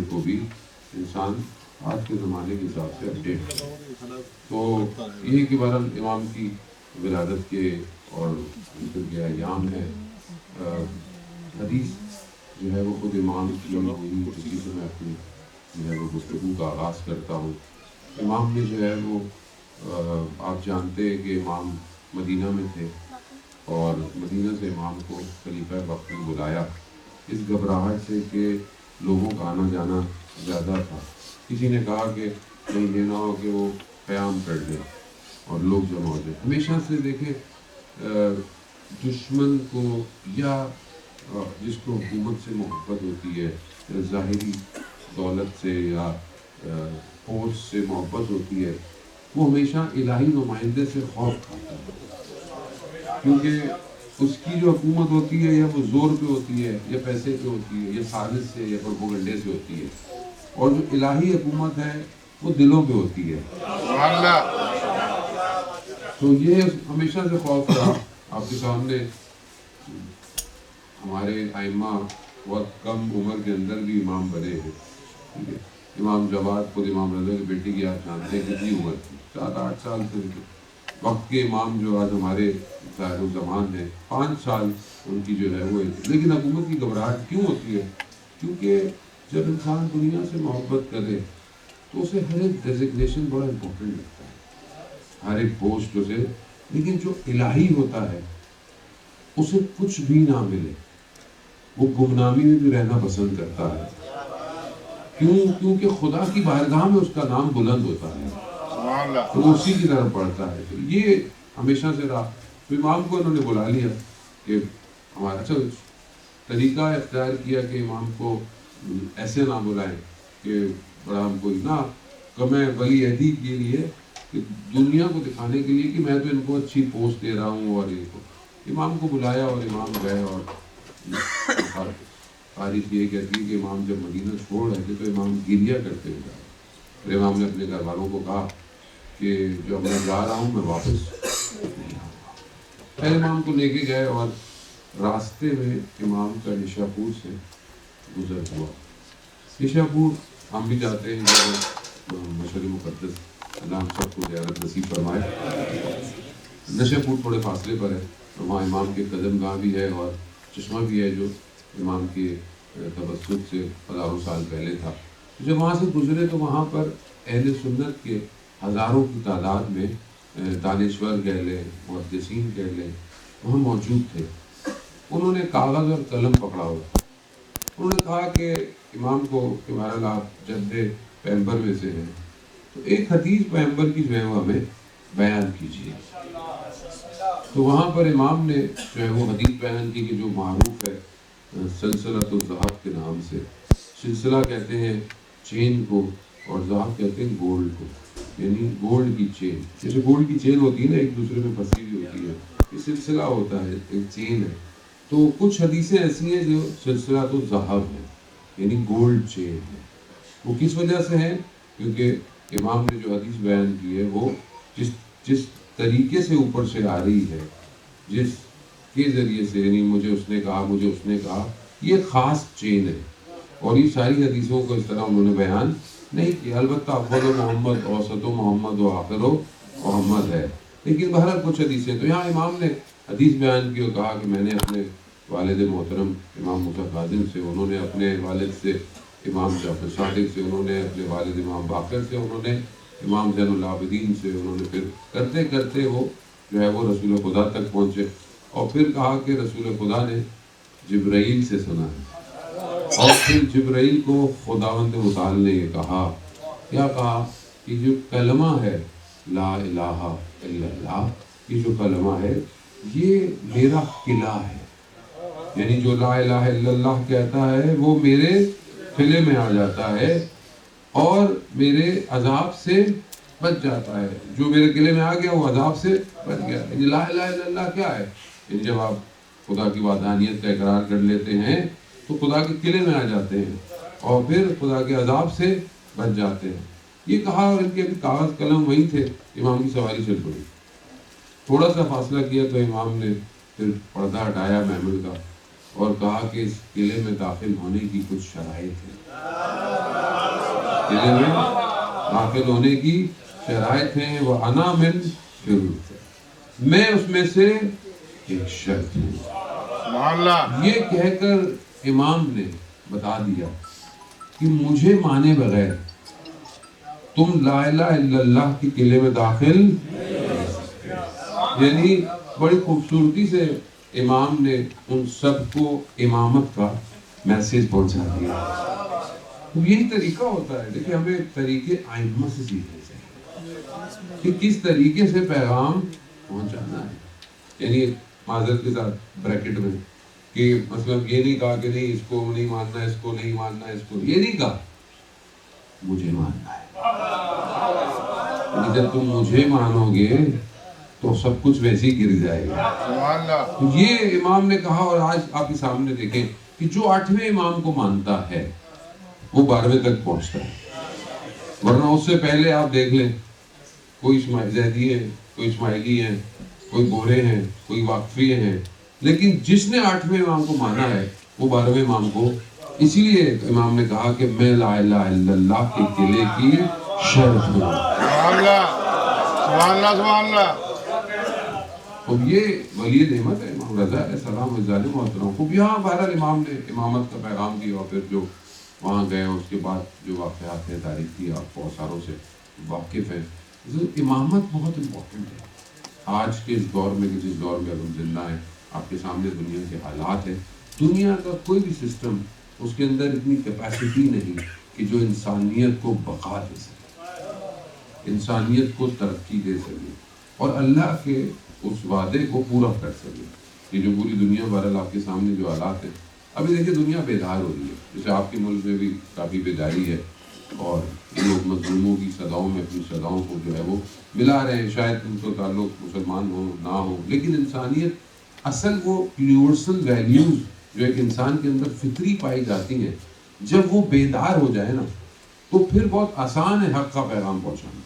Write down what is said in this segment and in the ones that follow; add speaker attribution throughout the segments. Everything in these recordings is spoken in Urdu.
Speaker 1: کو بھی انسان آج کے زمانے کے حساب سے اپڈیٹ کرے. تو یہ کہ بہرحال امام کی ولادت کے اور کے ایام ہے. حدیث جو ہے وہ خود امام کی ہوئی، اسی سے میں اپنی جو ہے وہ گفتگو کا آغاز کرتا ہوں. امام نے جو ہے وہ آپ جانتے ہیں کہ امام مدینہ میں تھے اور مدینہ سے امام کو خلیفہ وقت نے بلایا اس گھبراہٹ سے کہ لوگوں کا آنا جانا زیادہ تھا. کسی نے کہا کہ کہیں یہ نہ ہو کہ وہ قیام کر دے اور لوگ جمع ہو جائے. ہمیشہ سے دیکھیں دشمن کو یا جس کو حکومت سے محبت ہوتی ہے، ظاہری دولت سے یا فورس سے محبت ہوتی ہے، وہ ہمیشہ الہی نمائندے سے خوف کھاتا ہے، کیونکہ اس کی جو حکومت ہوتی ہے یا وہ زور پہ ہوتی ہے یا پیسے پہ ہوتی ہے یا سازش سے یا پروپیگنڈے سے ہوتی ہے، اور جو الہی حکومت ہے وہ دلوں پہ ہوتی ہے. تو یہ ہمیشہ سے خوف رہا. آپ کے سامنے ہمارے ائمہ بہت کم عمر کے اندر بھی امام بنے ہیں. ٹھیک ہے، امام جواد خود امام رضا کی بیٹی کی آپ جانتے ہیں کتنی عمر تھی، 7-8 سال سے. وقت کے امام جو آج ہمارے ظاہر الزمان ہیں 5 سال ان کی جو ہے وہ ہے. لیکن حکومت کی گھبراہٹ کیوں ہوتی ہے؟ کیونکہ جب انسان دنیا سے محبت کرے تو اسے ہر ایک ڈیزگنیشن بڑا امپورٹنٹ لگتا ہے، ہر ایک پوسٹ اسے. لیکن جو الہی ہوتا ہے اسے کچھ بھی نہ ملے وہ گمنامی میں بھی رہنا پسند کرتا ہے. کیونکہ خدا کی بارگاہ میں اس کا نام بلند ہوتا ہے تو وہ اسی کی طرف بڑھتا ہے. تو یہ ہمیشہ سے رہا. تو امام کو انہوں نے بلا لیا کہ ہمارا اچھا طریقہ اختیار کیا کہ امام کو ایسے نہ بلائیں کہ بڑا ہم کوئی نہ کمیں ولی عہدی کے لیے کہ دنیا کو دکھانے کے لیے کہ میں تو ان کو اچھی پوسٹ دے رہا ہوں. اور یہ کو امام کو بلایا اور امام گئے اور تاریخ یہ کہتی ہے کہ امام جب مدینہ چھوڑ رہے تھے تو امام گریہ کرتے ہوئے جا رہے. پھر امام نے اپنے گھر والوں کو کہا کہ جو میں جا رہا ہوں میں واپس نہیں آؤں گا. پھر امام کو لے کے گئے اور راستے میں امام کا نشاپور سے گزر ہوا. نشاپور ہم بھی جاتے ہیں جو مشہور مقدس اللہ ہم سب کو زیارت نصیب فرمائے. نشاپور تھوڑے فاصلے پر ہے، وہاں امام کے قدم گاہ بھی ہے اور چشمہ بھی ہے جو امام کے تبسط سے ہزاروں سال پہلے تھا. جب وہاں سے گزرے تو وہاں پر اہل سنت کے ہزاروں کی تعداد میں دانشور کہہ لیں، محدثین کہہ لیں، وہاں موجود تھے. انہوں نے کاغذ اور قلم پکڑا ہوا. انہوں نے کہا کہ امام کو کہ بہرحال آپ جد پیغمبر میں سے ہیں تو ایک حدیث پیغمبر کی جو ہے وہ ہمیں بیان کیجیے. تو وہاں پر امام نے جو ہے وہ حدیث بیان کی کہ جو معروف ہے سلسلۃ الذہب کے نام سے. سلسلہ کہتے ہیں چین کو اور ذہب کہتے ہیں گولڈ کو، یعنی گولڈ کی چین. جیسے گولڈ کی چین ہوتی ہے نا ایک دوسرے میں پھنسی ہوئی ہوتی ہے، یہ سلسلہ ہوتا ہے، ایک چین ہے. تو کچھ حدیثیں ایسی ہیں جو سلسلۃ الذہب ہیں، یعنی گولڈ چین ہے. وہ کس وجہ سے ہیں؟ کیونکہ امام نے جو حدیث بیان کی ہے وہ جس طریقے سے اوپر سے آ رہی ہے، جس کے ذریعے سے، یعنی مجھے اس نے کہا، یہ خاص چین ہے. اور یہ ساری حدیثوں کو اس طرح انہوں نے بیان نہیں کیا. البتہ افضل محمد، اوسط محمد و آخر محمد ہے. لیکن بہرحال کچھ حدیثیں تو یہاں امام نے حدیث بیان کی اور کہا کہ میں نے اپنے والد محترم امام موسیٰ کاظم سے، انہوں نے اپنے والد سے امام جعفر صادق سے، انہوں نے اپنے والد امام باقر سے، انہوں نے امام زین العابدین سے، انہوں نے پھر کرتے کرتے وہ جو ہے وہ رسول خدا تک پہنچے. اور پھر کہا کہ رسول خدا نے جبرائیل سے سنا ہے. اور پھر جبرائیل کو خداوند متعال نے یہ کہا، کیا کہا کہ جو کلمہ ہے لا الہ الا اللہ، یہ جو کلمہ ہے یہ میرا قلعہ ہے. یعنی جو لا الہ الا اللہ کہتا ہے وہ میرے قلعے میں آ جاتا ہے اور میرے عذاب سے بچ جاتا ہے. جو میرے قلعے میں آ گیا وہ عذاب سے بچ گیا. یعنی لا الہ الا اللہ کیا ہے؟ یعنی جب آپ خدا کی وحدانیت کا اقرار کر لیتے ہیں تو خدا کے قلعے میں آ جاتے ہیں اور پھر خدا کے عذاب سے بچ جاتے ہیں. یہ کہا اور ان کے ابھی کاغذ قلم وہیں تھے. امام کی سواری چل پڑی. تھوڑا سا فاصلہ کیا تو امام نے پھر پردہ ہٹایا محمل کا اور کہا کہ اس قلعے میں داخل ہونے کی کچھ شرائط ہیں. قلعے میں داخل ہونے کی شرائط ہیں. وَأَنَا مِن شُرُوطِهَا, میں اس میں سے ایک شرط ہوں. یہ کہہ کر امام نے بتا دیا کہ مجھے مانے بغیر تم لا الہ الا اللہ کے قلعے میں داخل, یعنی بڑی خوبصورتی سے امام نے ان سب کو امامت کا میسیج پہنچا دیا. یہی طریقہ ہوتا ہے. دیکھیں ہمیں طریقے ائمہ سے سیکھنے چاہیے کہ کس طریقے سے پیغام پہنچانا ہے. یعنی معذرت کے ساتھ بریکٹ میں کہ مطلب یہ نہیں کہا کہ نہیں اس کو نہیں ماننا, اس کو نہیں ماننا, اس کو یہ نہیں کہا, مجھے ماننا ہے. جب تم مجھے مانو گے تو سب کچھ ویسے ہی گر جائے گا. یہ امام نے کہا. اور آج آپ کے سامنے دیکھیں کہ جو 8ویں امام کو مانتا ہے وہ 12ویں تک پہنچتا ہے, ورنہ اس سے پہلے آپ دیکھ لیں کوئی زیدی ہے, کوئی اسماعیلی ہیں, کوئی گورے ہیں, کوئی واقفی ہیں, لیکن جس نے 8ویں امام کو مانا ہے وہ 12ویں امام کو. اسی لیے امام نے کہا کہ میں لا الہ الا اللہ کے قلعے کی شرط ہوں. سبحان اللہ سبحان اللہ. اب یہ ولی نعمت ہے امام رضا علیہ السلام وزال محترم. خوب یہاں بہرحال امام نے امامت کا پیغام دیا اور پھر جو وہاں گئے اس کے بعد جو واقعات ہیں تاریخ کی آپ بہت ساروں سے واقف ہیں. امامت بہت امپورٹنٹ ہے آج کے اس دور میں, کہ جس دور میں ہم زندہ ہیں. آپ کے سامنے دنیا کے حالات ہیں. دنیا کا کوئی بھی سسٹم اس کے اندر اتنی کیپیسٹی نہیں کہ جو انسانیت کو بقا دے سکے, انسانیت کو ترقی دے سکے اور اللہ کے اس وعدے کو پورا کر سکے. یہ جو پوری دنیا بہرحال آپ کے سامنے جو حالات ہیں, ابھی دیکھیں دنیا بیدار ہو رہی ہے. جیسے آپ کے ملک میں بھی کافی بیداری ہے اور یہ لوگ مظلوموں کی صداؤں میں اپنی صداؤں کو جو ہے وہ ملا رہے ہیں. شاید ان کا تعلق مسلمان ہو نہ ہو, لیکن انسانیت اصل وہ یونیورسل ویلیوز جو ایک انسان کے اندر فطری پائی جاتی ہیں, جب وہ بیدار ہو جائے نا تو پھر بہت آسان ہے حق کا پیغام پہنچانا.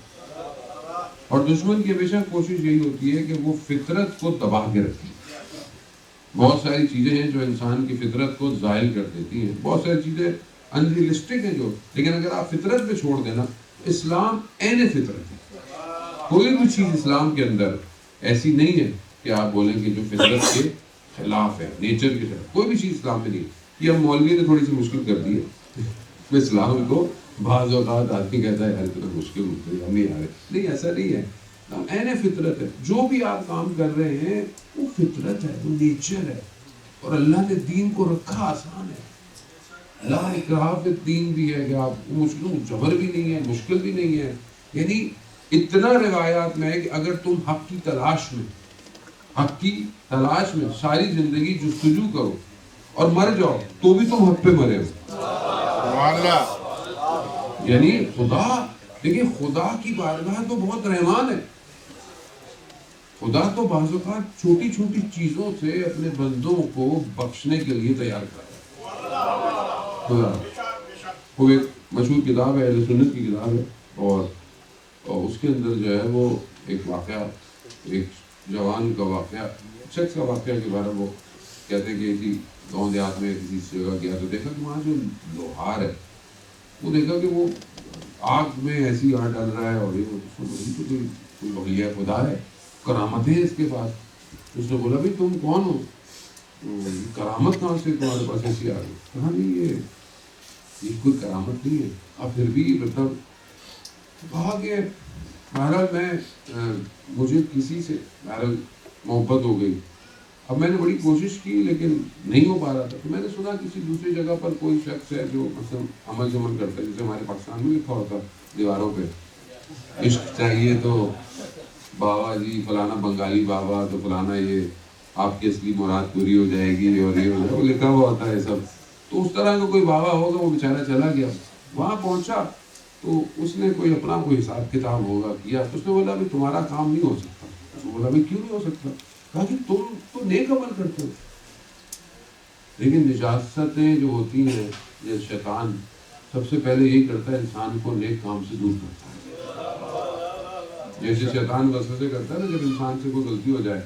Speaker 1: اور دشمن کی ہمیشہ کوشش یہی ہوتی ہے کہ وہ فطرت کو دبا کے رکھے. بہت ساری چیزیں ہیں جو انسان کی فطرت کو زائل کر دیتی ہیں, بہت ساری چیزیں انریلسٹک ہیں جو, لیکن اگر آپ فطرت پہ چھوڑ دینا, اسلام عین فطرت ہے. کوئی بھی چیز اسلام کے اندر ایسی نہیں ہے کہ آپ بولیں کہ جو فطرت کے خلاف ہے, نیچر کے خلاف. کوئی بھی چیز اسلام میں نہیں ہے. یہ ہم مولوی نے تھوڑی سی مشکل کر دی ہے اسلام کو. بعض اوقات آدمی کہتا ہے ہر طرح مشکل ہوتی ہے, ہم نہیں آ رہے. نہیں, ایسا نہیں ہے. عین فطرت ہے. جو بھی آپ کام کر رہے ہیں وہ فطرت ہے, وہ نیچر ہے. اور اللہ نے دین کو رکھا آسان ہے. لا اکراہ فی الدین بھی ہے کہ آپ مشکل, جبر بھی نہیں ہے, مشکل بھی نہیں ہے. یعنی اتنا روایات میں ہے کہ اگر تم حق کی تلاش میں ساری زندگی جستجو کرو اور مر جاؤ تو بھی تم حق پہ مرے ہو. یعنی خدا, دیکھیں خدا کی بارگاہ تو بہت رحمان ہے. خدا تو بعض اوقات چھوٹی چھوٹی چیزوں سے اپنے بندوں کو بخشنے کے لیے تیار کر رہا ہے. خدا وہ ایک مشہور کتاب ہے, اہل سنت کی کتاب ہے, اور اس کے اندر جو ہے وہ ایک واقعہ, ایک جوان کا واقعہ, شخص کا واقعہ کے بارے میں وہ کہتے ہیں کہ کسی گاؤں دیہات میں کسی جگہ گیا تو دیکھا کہ وہاں جو لوہار ہے وہ دیکھا کہ وہ آگ میں ایسی آگ ڈال رہا ہے, اور یہ کوئی بغیہ خدا ہے, کرامت ہے اس کے پاس. اس نے بولا بھائی تم کون ہو, کرامت کہاں سے تمہارے پاس ایسی آ گئی؟ کہا نہیں یہ کوئی کرامت نہیں ہے. اب پھر بھی مطلب کہا کہ بہرحال مجھے کسی سے بہرحال محبت ہو گئی. اب میں نے بڑی کوشش کی لیکن نہیں ہو پا رہا تھا. تو میں نے سنا کسی دوسری جگہ پر کوئی شخص ہے جو مثلا عمل جمل کرتا ہے, جیسے ہمارے پاکستان میں لکھا ہوتا دیواروں پہ عشق چاہیے تو بابا جی فلانا بنگالی بابا, تو فلانا یہ آپ کی اصلی مراد پوری ہو جائے گی, اور یہ ہو جائے, وہ لکھا ہوا ہوتا ہے سب. تو اس طرح کا کوئی بابا ہوگا, وہ بیچارہ چلا گیا. وہاں پہنچا تو اس نے کوئی اپنا کوئی حساب کتاب ہوگا کیا. تو اس نے بولا بھائی تمہارا کام نہیں ہو سکتا. اس نے بولا بھائی کیوں نہیں ہو سکتا؟ کہا کہ تم تو نیک عمل کرتے ہو, لیکن نجاستیں جو ہوتی ہیں, یہ شیطان سب سے پہلے یہی کرتا ہے, انسان کو نیک کام سے دور کرتا ہے. جیسے شیطان وسوسے کرتا ہے نا, جب انسان سے کوئی غلطی ہو جائے,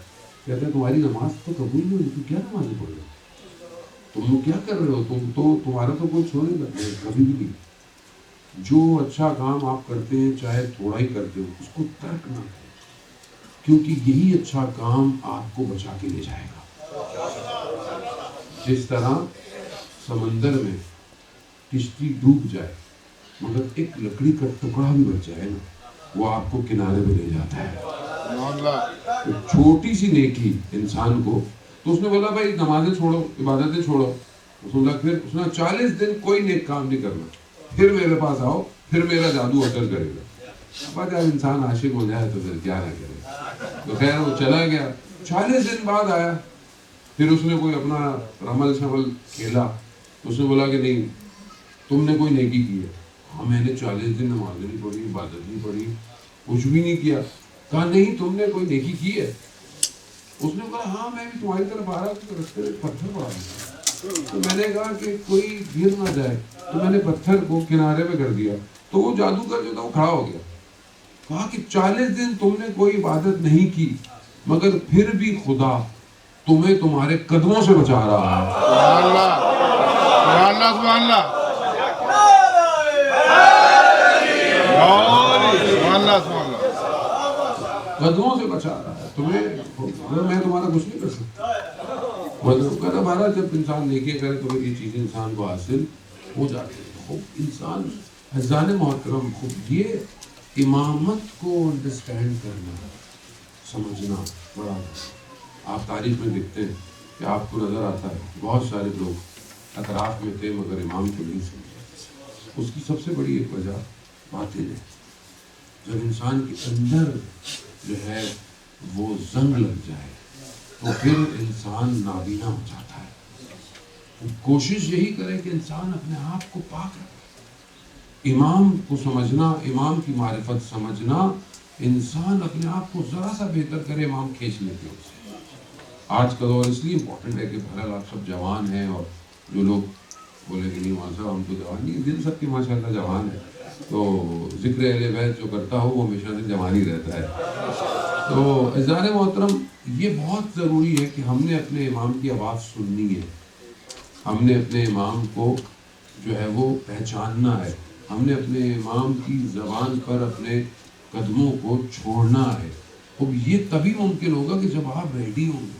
Speaker 1: کہتا ہے تمہاری نماز تو قبول نہیں ہوئی, تم کیا نمازیں پڑھ رہے ہو, تم لوگ کیا کر رہے ہو, تم تو تمہارا تو کوئی چھوڑ نہیں کرتے کبھی بھی نہیں. جو اچھا کام آپ کرتے ہیں چاہے تھوڑا ہی کرتے ہو اس کو ترک نہ کریں، کیونکہ یہی اچھا کام آپ کو بچا کے لے جائے گا۔ جس طرح سمندر میں کشتی ڈوب جائے مگر ایک لکڑی کا ٹکڑا بھی بچ جائے نا، وہ آپ کو کنارے پہ لے جاتا ہے۔ تو چھوٹی سی نیکی انسان کو، تو اس نے بولا بھائی نمازیں چھوڑو، عبادتیں چھوڑو، اس نے 40 دن کوئی نیک کام نہیں کرنا، پھر میرے پاس آؤ، پھر میرا جادو اثر کرے گا۔ اب جب انسان عاشق ہو جائے تو پھر کیا نہ کرے۔ تو خیر وہ چلا گیا، 40 دن بعد آیا، پھر اس نے کوئی اپنا رمل شمل کھیلا، اس نے بولا کہ نہیں تم نے کوئی نیکی کی ہے؟ ہاں میں نے 40 دن نماز نہیں پڑھی، عبادت نہیں پڑھی، کچھ بھی نہیں کیا۔ کہا نہیں تم نے کوئی نیکی کی ہے؟ اس نے کہا ہاں میں بھی تمہاری طرف آ رہا تھا، رستے میں پتھر پڑا تھا، تو میں نے کہا کہ کوئی گر نہ جائے، تو میں نے پتھر کو کنارے پہ کر دیا، تو وہ جادوگر جو تھا وہ کھڑا ہو گیا۔ کہا کہ 40 دن تم نے کوئی عبادت نہیں کی مگر پھر بھی خدا تمہیں تمہارے قدموں سے بچا رہا ہے۔
Speaker 2: سبحان اللہ، سبحان اللہ، سبحان اللہ، سبحان اللہ، سبحان اللہ،
Speaker 1: قدموں سے بچا رہا ہے تمہیں، میں تمہارا کچھ نہیں کر سکتا۔ کہتا بارہ جب انسان نیکی کرے تو یہ چیزیں انسان کو حاصل ہو جاتی ہیں۔ خوب انسان عزیزان محترم، خوب یہ امامت کو انڈرسٹینڈ کرنا، سمجھنا بڑا ہے۔ آپ تاریخ میں دیکھتے ہیں کہ آپ کو نظر آتا ہے بہت سارے لوگ اطراف میں تھے مگر امام کو نہیں سمجھے۔ اس کی سب سے بڑی ایک وجہ باطل ہے۔ جب انسان کے اندر جو ہے وہ زنگ لگ جائے تو پھر انسان نابینا ہو جاتا ہے۔ کوشش یہی کرے کہ انسان اپنے آپ کو پاک رکھے۔ امام کو سمجھنا، امام کی معرفت سمجھنا، انسان اپنے آپ کو ذرا سا بہتر کرے، امام کھینچ لیتے ہیں اسے۔ آج کا دور اس لیے امپورٹنٹ ہے کہ بہرحال آپ سب جوان ہیں، اور جو لوگ بولے کہ نہیں وہاں صاحب ہم تو جوان نہیں، دل سب کے ماشاء اللہ جوان ہے، تو ذکر اہل بیت جو کرتا ہو وہ ہمیشہ سے جوان ہی رہتا ہے۔ تو عزیزان محترم، یہ بہت ضروری ہے کہ ہم نے اپنے امام کی آواز سننی ہے، ہم نے اپنے امام کو جو ہے وہ پہچاننا ہے، ہم نے اپنے امام کی زبان پر اپنے قدموں کو چھوڑنا ہے۔ اب یہ تبھی ممکن ہوگا کہ جب آپ ریڈی ہوں گے۔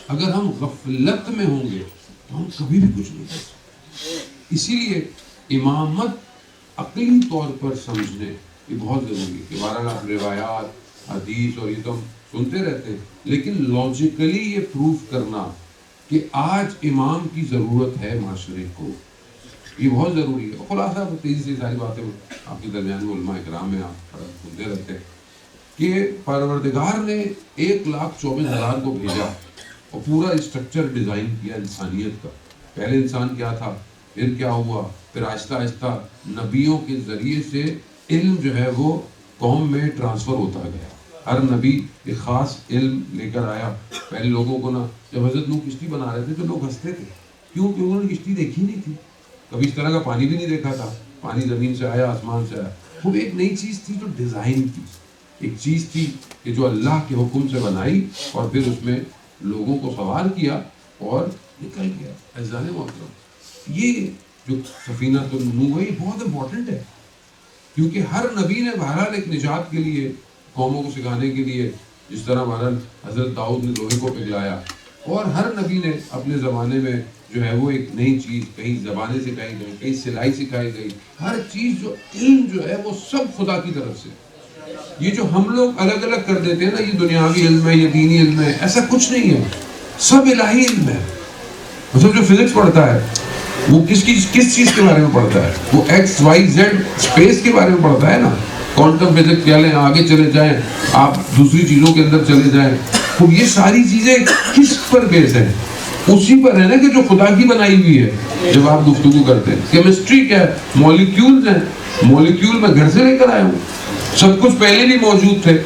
Speaker 1: اگر ہم غفلت میں ہوں گے تو ہم کبھی بھی کچھ نہیں کر سکتے۔ اسی لیے امامت عقلی طور پر سمجھنے یہ بہت ضروری ہے کہ بہرحال آپ روایات، حدیث اور یہ تو ہم سنتے رہتے ہیں، لیکن لاجیکلی یہ پروف کرنا کہ آج امام کی ضرورت ہے معاشرے کو، یہ بہت ضروری ہے۔ خلاصہ تیزی سے ساری باتیں آپ کے درمیان میں علماء اکرام ہیں، آپ سنتے رہتے ہیں کہ پروردگار نے 1,24,000 کو بھیجا اور پورا اسٹرکچر ڈیزائن کیا انسانیت کا۔ پہلے انسان کیا تھا، پھر کیا ہوا، پھر آہستہ آہستہ نبیوں کے ذریعے سے علم جو ہے وہ قوم میں ٹرانسفر ہوتا گیا۔ ہر نبی ایک خاص علم لے کر آیا۔ پہلے لوگوں کو نا، جب حضرت نوح کشتی بنا رہے تھے تو لوگ ہنستے تھے، کیوں کہ انہوں نے کشتی دیکھی نہیں تھی، کبھی اس طرح کا پانی بھی نہیں دیکھا تھا، پانی زمین سے آیا، آسمان سے آیا۔ وہ ایک نئی چیز تھی جو ڈیزائن کی، ایک چیز تھی کہ جو اللہ کے حکم سے بنائی اور پھر اس میں لوگوں کو سوار کیا اور نکل گیا۔ عزیزان محترم، یہ جو سفینہ نوح ہے یہ بہت امپورٹنٹ ہے، کیونکہ ہر نبی نے بہرحال ایک نجات کے لیے، قوموں کو سکھانے کے لیے، جس طرح بہرحال حضرت داؤد نے لوہے کو پگھلایا، اور ہر نبی نے اپنے زمانے میں جو ہے وہ ایک نئی چیز، کہیں زبانیں سکھائی گئی، کہیں سلائی سکھائی گئی، ہر چیز جو علم جو ہے وہ سب خدا کی طرف سے۔ یہ جو ہم لوگ الگ الگ کر دیتے ہیں نا، یہ دنیاوی علم ہے، یہ دینی علم ہے، ایسا کچھ نہیں ہے، سب الہی علم ہے۔ مطلب جو فزکس پڑھتا ہے وہ کس چیز کے بارے میں پڑھتا ہے؟ وہ ایکس وائی زیڈ اسپیس کے بارے میں پڑھتا ہے نا۔ کوانٹم فزکس چلیں، آگے چلے جائیں، آپ دوسری چیزوں کے اندر چلے جائیں، تو یہ ساری چیزیں کس پر بیس ہیں؟ اسی پر ہے نا کہ جو خدا کی بنائی ہوئی ہے۔ جب آپ گفتگو کرتے ہیں کیمسٹری کیا ہے؟ مالیکیولز ہیں، مالیکیول میں گھر سے لے کر آیا ہوں، سب کچھ پہلے بھی موجود تھے۔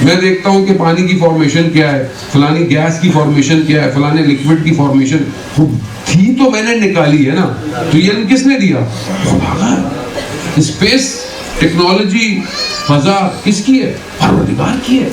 Speaker 1: میں دیکھتا ہوں کہ پانی کی فارمیشن کیا ہے، فلانی گیس کی فارمیشن کیا ہے، فلانے لکوڈ کی فارمیشن تھی تو میں نے نکالی ہے نا، تو یہ علم کس نے دیا؟ خدا کا۔ اسپیس ٹیکنالوجی، فضا کس کی ہے؟ پروردگار کی ہے۔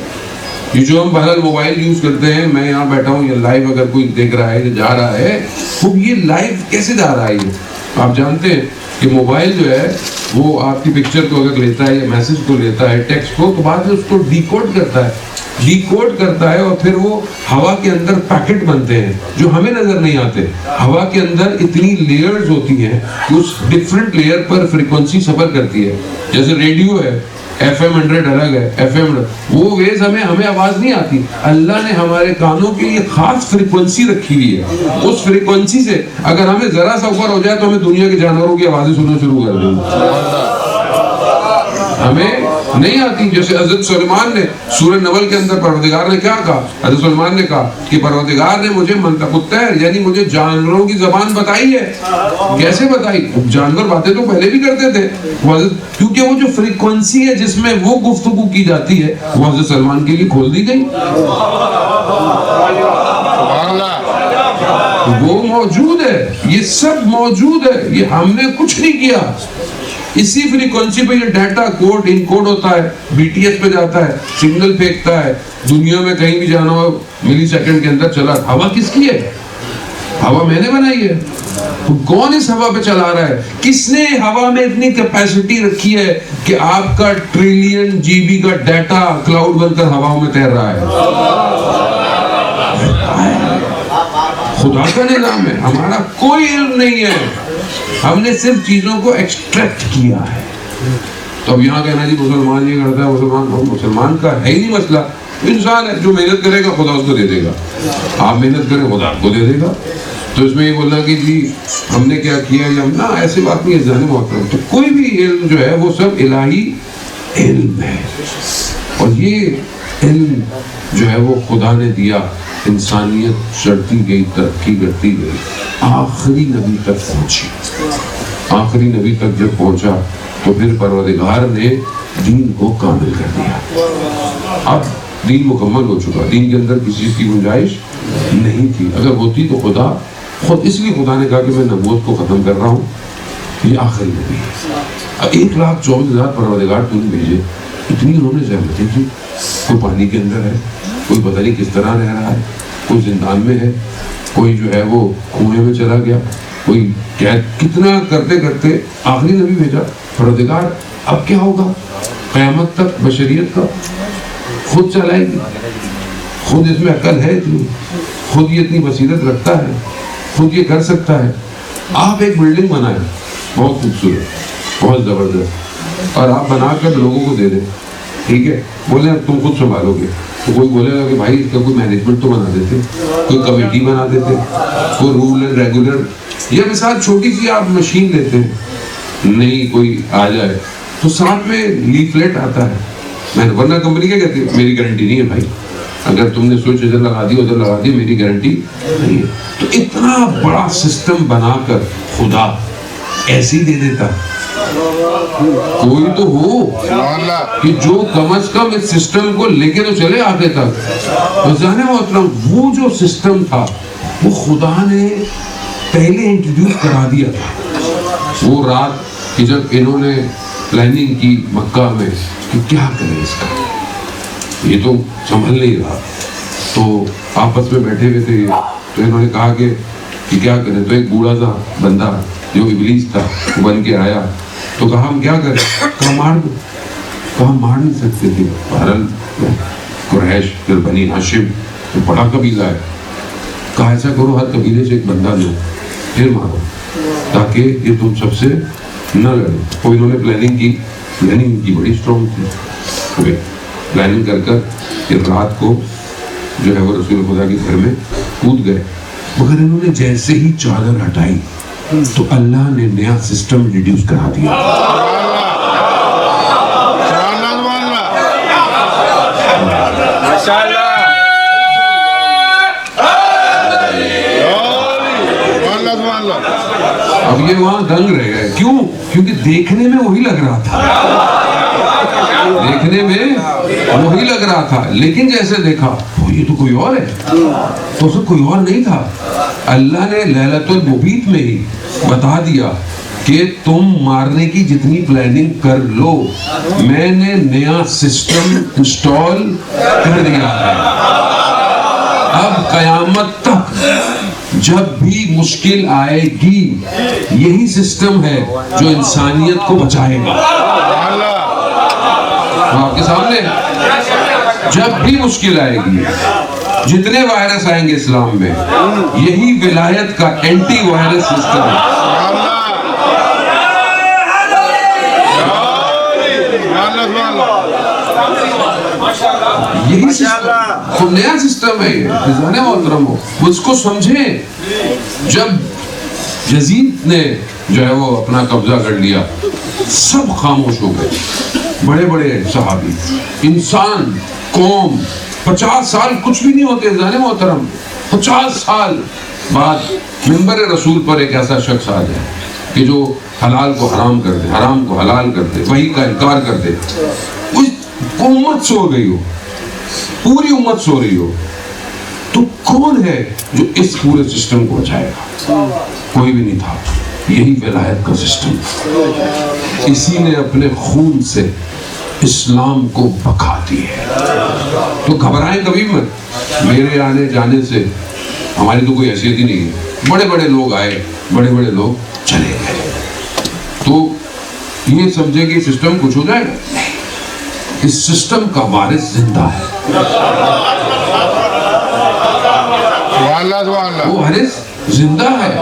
Speaker 1: یہ جو ہم بہرحال موبائل یوز کرتے ہیں، میں یہاں بیٹھا ہوں، یہ لائیو اگر کوئی دیکھ رہا ہے، جا رہا ہے، تو یہ لائیو کیسے جا رہا ہے؟ یہ آپ جانتے ہیں کہ موبائل جو ہے وہ آپ کی پکچر کو اگر لیتا ہے یا میسج کو لیتا ہے ٹیکسٹ کو تو بعد میں اس کو ڈیکوڈ کرتا ہے اور پھر وہ ہوا کے اندر پیکٹ بنتے ہیں جو ہمیں نظر نہیں آتے. ہوا کے اندر اتنی لیئرز ہوتی ہیں کہ اس ڈفرینٹ لیئر پر فریکوینسی سفر کرتی ہے. جیسے ریڈیو ہے FM 100 الگ ہے, FM وہ ویز ہمیں آواز نہیں آتی. اللہ نے ہمارے کانوں کے لیے خاص فریکوینسی رکھی ہوئی ہے. اس فریکوینسی سے اگر ہمیں ذرا سا اوپر ہو جائے تو ہمیں دنیا کے جانوروں کی آوازیں سننا شروع کر دیں گے, ہمیں نہیں آتی. جیسے حضرت سلیمان نے سورہ نمل کے اندر پروردگار نے کیا کہا, حضرت سلیمان نے کہا کہ پروردگار نے مجھے منطق الطیر یعنی مجھے جانوروں کی زبان بتائی ہے. کیسے بتائی؟ جانور باتیں تو پہلے بھی کرتے تھے, کیونکہ وہ جو فریکوینسی ہے جس میں وہ گفتگو کی جاتی ہے وہ حضرت سلمان کے لیے کھول دی گئی. وہ موجود ہے, یہ سب موجود ہے, یہ ہم نے کچھ نہیں کیا. اسی فریکوینسی پہ یہ ڈیٹا کوڈ انکوڈ ہوتا ہے, BTS پہ جاتا ہے, سگنل پھینکتا ہے. دنیا میں کہیں بھی جانا ہو ملی سیکنڈ کے اندر چلا. ہوا کس کی ہے؟ ہوا میں نے بنائی ہے. کون اس ہوا پہ چلا رہا ہے؟ کس نے ہوا میں اتنی کیپیسٹی رکھی ہے کہ آپ کا ٹریلین GB کا ڈیٹا کلاؤڈ بن کر ہواؤں میں تیر رہا ہے؟ خدا کا نظام ہے, ہمارا کوئی علم نہیں ہے, ہم نے صرف چیزوں کو ایکسٹریکٹ کیا ہے. تو اب یہاں کہنا جی مسلمان یہ کرتا ہے, مسلمان کا ہے ہی نہیں مسئلہ. انسان ہے, جو محنت کرے گا خدا اس کو دے دے گا. آپ محنت کریں خدا آپ کو دے دے گا. تو اس میں یہ بولنا کہ جی ہم نے کیا کیا یا ہم, نہ ایسی بات نہیں ہے ذہن محترم. تو کوئی بھی علم جو ہے وہ سب الہی علم ہے, اور یہ علم جو ہے وہ خدا نے دیا. انسانیت چڑھتی گئی, ترقی کرتی گئی, آخری نبی تک پہنچی. آخری نبی تک جب پہنچا تو پھر پروردگار نے دین کو کامل کر دیا. اب دین مکمل ہو چکا, دین کے اندر کسی چیز کی گنجائش نہیں تھی. اگر ہوتی تو خدا خود, اس لیے خدا نے کہا کہ میں نبوت کو ختم کر رہا ہوں, یہ آخری نبی ہے. 1,24,000 پروردگار تو نہیں بھیجے, اتنی انہوں نے زحمتیں کی. کوئی پانی کے اندر ہے, کوئی پتہ نہیں کس طرح رہ رہا ہے, کوئی زندان میں ہے, کوئی جو ہے وہ کنویں میں چلا گیا, کوئی قید. کتنا کرتے کرتے آخری نبی بھیجا پروردگار. اب کیا ہوگا؟ قیامت تک بشریت کا خود چلائے گی, خود اس میں عقل ہے اتنی, خود یہ اتنی بصیرت رکھتا ہے, خود یہ کر سکتا ہے. آپ ایک بلڈنگ بنائیں بہت خوبصورت, بہت زبردست, اور آپ بنا کر لوگوں کو دے دیں, ٹھیک ہے, بولیں تم خود سنبھالو گے. تو کوئی بولے گا کہ بھائی اس کا کوئی مینجمنٹ تو بنا دیتے, کوئی کمیٹی بنا دیتے, کوئی رول اینڈ ریگولر. یا مثال چھوٹی سی آپ مشین لیتے ہیں, نہیں کوئی آ جائے تو ساتھ میں لیفلیٹ آتا ہے. میں نے ورنہ کمپنی کیا کہتی ہے, میری گارنٹی نہیں ہے بھائی, اگر تم نے سوچ ادھر لگا دی ادھر لگا دی, میری گارنٹی نہیں ہے. تو اتنا بڑا سسٹم بنا کر خدا ایسے ہی دے دیتا. کوئی تو ہو کہ جو کم از کم اس سسٹم کو لے کے تو چلے آگے تک. ذہن محترم, وہ جو سسٹم تھا وہ خدا نے پہلے انٹروڈیوس کرا دیا تھا. وہ رات کہ جب انہوں نے پلاننگ کی مکہ میں کہ کیا کریں اس کا, یہ تو سنبھل نہیں رہا, تو آپس میں بیٹھے ہوئے تھے. تو انہوں نے کہا کہ کیا کریں. تو ایک بوڑھا سا بندہ جو ابلیس تھا وہ بن کے آیا, تو کہا ہم کیا کریں, کہا مار دو. کہا مار نہیں سکتے تھے, بہرحال قریش پھر بنی ہاشم تو بڑا قبیلہ ہے, کہا ایسا کرو ہر قبیلے سے ایک بندہ لو پھر مارو تاکہ یہ تم سب سے نہ لڑے. تو انہوں نے پلاننگ کی, پلاننگ کی بڑی اسٹرانگ تھی. پلاننگ کر کر پھر رات کو جو ہے وہ رسول خدا کے گھر میں کود گئے. مگر انہوں نے جیسے ہی چادر ہٹائی تو اللہ نے نیا سسٹم انٹروڈیوس کرا دیا. اب یہ وہاں دنگ رہ گئے. کیوں؟ کیونکہ دیکھنے میں وہی لگ رہا تھا, دیکھنے میں وہی لگ رہا تھا, لیکن جیسے دیکھا یہ تو کوئی اور ہے, تو اسے کوئی اور نہیں تھا. اللہ نے لیلۃ المبیت میں ہی بتا دیا کہ تم مارنے کی جتنی پلاننگ کر لو, میں نے نیا سسٹم انسٹال کر دیا ہے. اب قیامت تک جب بھی مشکل آئے گی یہی سسٹم ہے جو انسانیت کو بچائے گا. آپ کے سامنے جب بھی مشکل آئے گی، جتنے وائرس آئیں گے اسلام میں، یہی ولایت کا اینٹی وائرس سسٹم ہے. یہی سسٹم تو نیا سسٹم ہے. یہ خزانے محترم ہو اس کو سمجھیں. جب یزید نے جو ہے وہ اپنا قبضہ کر لیا، سب خاموش ہو گئے. بڑے بڑے صحابی، انسان، قوم، 50 سال کچھ بھی نہیں ہوتے. خزانے محترم 50 سال بعد منبر رسول پر ایک ایسا شخص آ جائے کہ جو حلال کو حرام کر دے، حرام کو حلال کر دے، وحی کا انکار کر دے. امت سو گئی ہو، پوری امت سو رہی ہو، تو کون ہے جو اس پورے سسٹم کو بچائے گا؟ کوئی بھی نہیں تھا. یہی ولایت کا سسٹم، اسی نے اپنے خون سے اسلام کو بقا دی ہے. تو گھبرائیں کبھی مت. میرے آنے جانے سے ہماری تو کوئی حیثیت ہی نہیں ہے. بڑے بڑے لوگ آئے، بڑے بڑے لوگ چلے گئے. تو یہ سمجھے کہ سسٹم کچھ ہو جائے گا؟ اس سسٹم کا وارث زندہ ہے. وہ وارث زندہ ہے،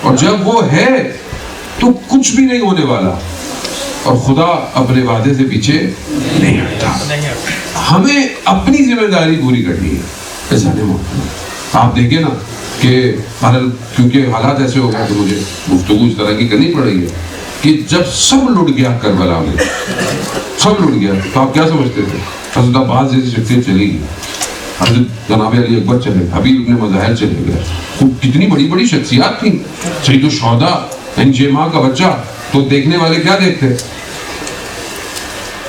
Speaker 1: اور جب وہ ہے تو کچھ بھی نہیں ہونے والا. اور خدا اپنے وعدے سے پیچھے نہیں ہٹتا. ہمیں اپنی ذمہ داری پوری کرنی ہے. ایسا نہیں ہوتا. آپ دیکھیں نا کہ کیونکہ حالات ایسے ہو گئے کہ مجھے گفتگو اس طرح کی کرنی پڑ رہی ہے کہ جب سب لٹ گیا کربلا میں، سب لٹ گیا، تو آپ کیا سمجھتے تھے؟ حضرت عباس جیسی شخصیت چلی گئی، حضرت جناب علی اکبر چلے گئے، حبیب ابن مظاہر چلے گئے. تو کتنی بڑی بڑی شخصیات تھیں. سید الشہداء، انجے ماں کا بچہ. تو دیکھنے والے کیا دیکھتے؟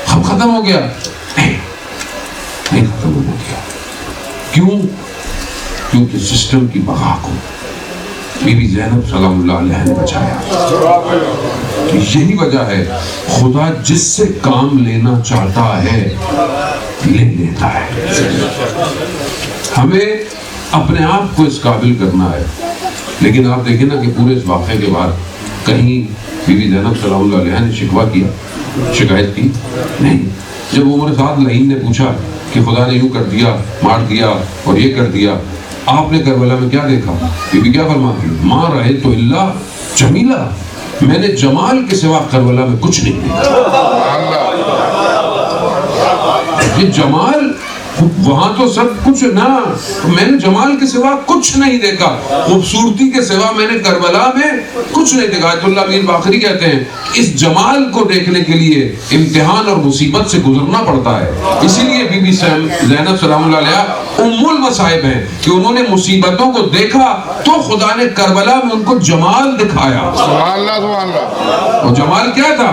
Speaker 1: اب ختم ہو گیا. نہیں ختم ہو گیا. کیوں؟ کیونکہ سسٹم کی بقا کو بی بی زینب سلام اللہ علیہ نے بچایا. یہی وجہ ہے خدا جس سے کام لینا چاہتا ہے لے لیتا ہے. ہمیں اپنے آپ کو اس قابل کرنا ہے. لیکن آپ دیکھیں نا کہ پورے اس واقعے کے بعد کہیں بی بی زینب سلام اللہ علیہ نے شکوہ کیا، شکایت کی؟ نہیں. جب عمر سعد لعین نے پوچھا کہ خدا نے یوں کر دیا، مار دیا اور یہ کر دیا، آپ نے کربلا میں کیا دیکھا؟ بی بی کیا فرماتی؟ ما رأیت الا جمیلا، میں نے جمال کے سوا کربلا میں کچھ نہیں دیکھا. یہ جمال وہاں تو سب کچھ نا، میں نے جمال کے سوا کچھ نہیں دیکھا، خوبصورتی کے سوا میں نے کربلا میں کچھ نہیں دیکھا. آیت اللہ میر باقری کہتے ہیں اس جمال کو دیکھنے کے لیے امتحان اور مصیبت سے گزرنا پڑتا ہے. اسی لیے بی بی زینب سلام اللہ علیہ ام المصائب ہیں کہ انہوں نے مصیبتوں کو دیکھا تو خدا نے کربلا میں ان کو جمال دکھایا. اور جمال کیا تھا؟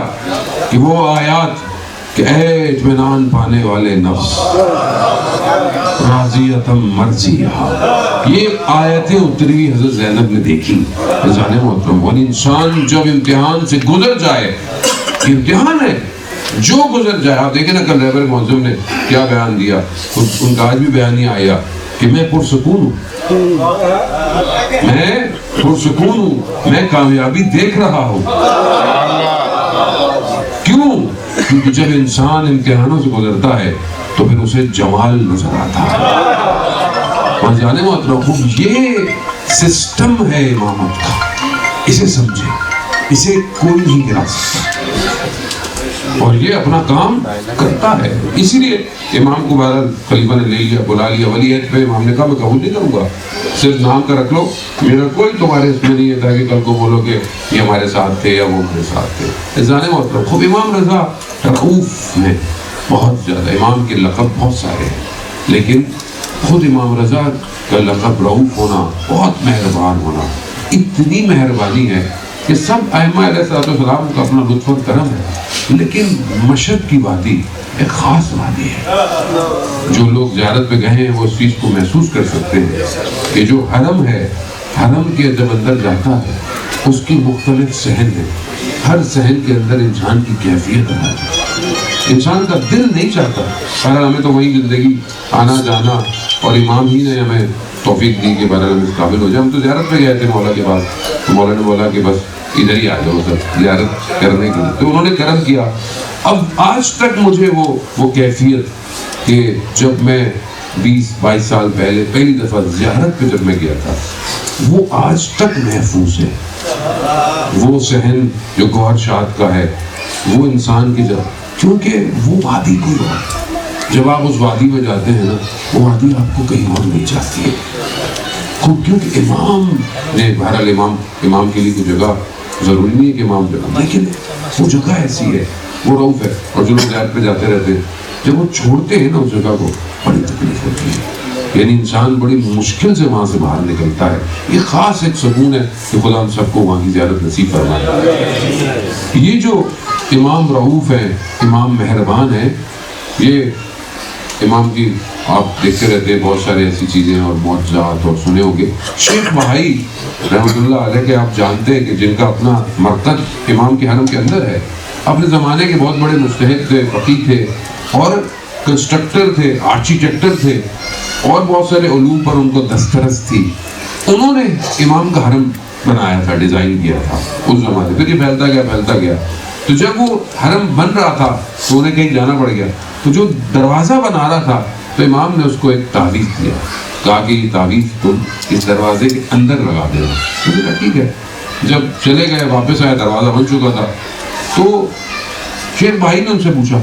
Speaker 1: کہ وہ آیات کہ اے اطمینان پانے والے نفس راضیتم مرضیہ، یہ آیتیں اتری حضرت زینب نے دیکھی. جانے محترم، وہ انسان جب امتحان سے گزر جائے، امتحان ہے جو گزر جائے. آپ دیکھیں نا کل رہبر معظم نے کیا بیان دیا، ان کا آج بھی بیان نہیں آیا کہ میں پرسکون ہوں، میں پرسکون ہوں، میں کامیابی دیکھ رہا ہوں. کیوں؟ کیونکہ جب انسان امتحانوں سے گزرتا ہے تو پھر اسے جمال نظر آتا ہے. اور جانے محترم، یہ سسٹم ہے امامت کا. اسے سمجھے، اسے کوئی نہیں گرا سکتا، اور یہ اپنا کام کرتا ہے. اسی لیے امام کو بہرحال خلیفہ نے لے لیا، بلا لیا. ولی عہد پہ امام نے کہا میں قبول نہیں کروں گا، صرف نام کا رکھ لو، میرا کوئی تمہارے اس میں نہیں ہے تاکہ کل کو بولو کہ یہ ہمارے ساتھ تھے یا وہ ہمارے ساتھ تھے. جانے محترم، خوب امام رضا رؤوف ہیں بہت زیادہ. امام کے لقب بہت سارے ہیں، لیکن خود امام رضا کا لقب رؤوف ہونا، بہت مہربان ہونا. اتنی مہربانی ہے کہ سب ائمہ علیہ السلام کا اپنا لطف و کرم ہے، لیکن مشہد کی وادی ایک خاص وادی ہے. جو لوگ زیارت پہ گئے ہیں وہ اس چیز کو محسوس کر سکتے ہیں کہ جو حرم ہے، حرم کے جب اندر جاتا ہے اس کی مختلف صحن ہیں. ہر صحن کے اندر انسان کی کیفیت ہے. انسان کا دل نہیں چاہتا، ہمیں تو وہی زندگی آنا جانا اور امام ہی نے ہمیں توفیق دی کہ بہرحال ہم اس قابل ہو جائے. ہم تو زیارت پہ گئے تھے مولا کے پاس, تو مولا نے بولا کہ بس ادھر ہی آ جاؤ سب زیارت کرنے کے لیے, تو انہوں نے کرم کیا. اب آج تک مجھے وہ کیفیت کہ جب میں 20-22 سال پہلے پہلی دفعہ زیارت پہ جب میں گیا تھا, وہ آج تک محفوظ ہے. وہ صحن جو گوہر شاد کا ہے, وہ انسان کی جب, کیونکہ وہ وادی کوئی اور, جب آپ اس وادی میں جاتے ہیں نا, وہ وادی آپ کو کہیں اور نہیں چاہتی ہے. کیونکہ امام نے بہرحال امام کے لیے کوئی جگہ ضروری نہیں ہے کہ امام جگہ, لیکن وہ جگہ ایسی ہے, وہ روف ہے. اور جو لوگ زیارت پہ جاتے رہتے ہیں, جب وہ چھوڑتے ہیں نا اس جگہ کو, بڑی تکلیف ہوتی ہے. یعنی انسان بڑی مشکل سے وہاں سے باہر نکلتا ہے. یہ خاص ایک سکون ہے کہ خدا ہم سب کو وہاں کی زیارت نصیب فرمائے. یہ جو امام رؤوف ہیں, امام مہربان ہیں, یہ امام کی آپ دیکھتے رہتے ہیں بہت سارے ایسی چیزیں اور معجزات اور سنے ہوں گے. شیخ بہائی رحمۃ اللہ علیہ کے آپ جانتے ہیں کہ جن کا اپنا مرکز امام کے حرم کے اندر ہے, اپنے زمانے کے بہت بڑے مجتہد تھے, فقیہ تھے, اور کنسٹرکٹر تھے, آرکیٹیکٹر تھے, اور بہت سارے علوم پر ان کو دسترس تھی. انہوں نے امام کا حرم بنایا تھا, ڈیزائن کیا تھا اس زمانے. پھر یہ پھیلتا گیا. تو جب وہ حرم بن رہا تھا تو انہیں کہیں جانا پڑ گیا. تو جو دروازہ بنا رہا تھا, تو امام نے اس کو ایک تعویذ دیا, کہا کہ یہ تعویذ تم اس دروازے کے اندر لگا دینا. میں نے کہا ٹھیک ہے. جب چلے گئے, واپس آئے, دروازہ بن چکا تھا. تو شیخ بھائی نے ان سے پوچھا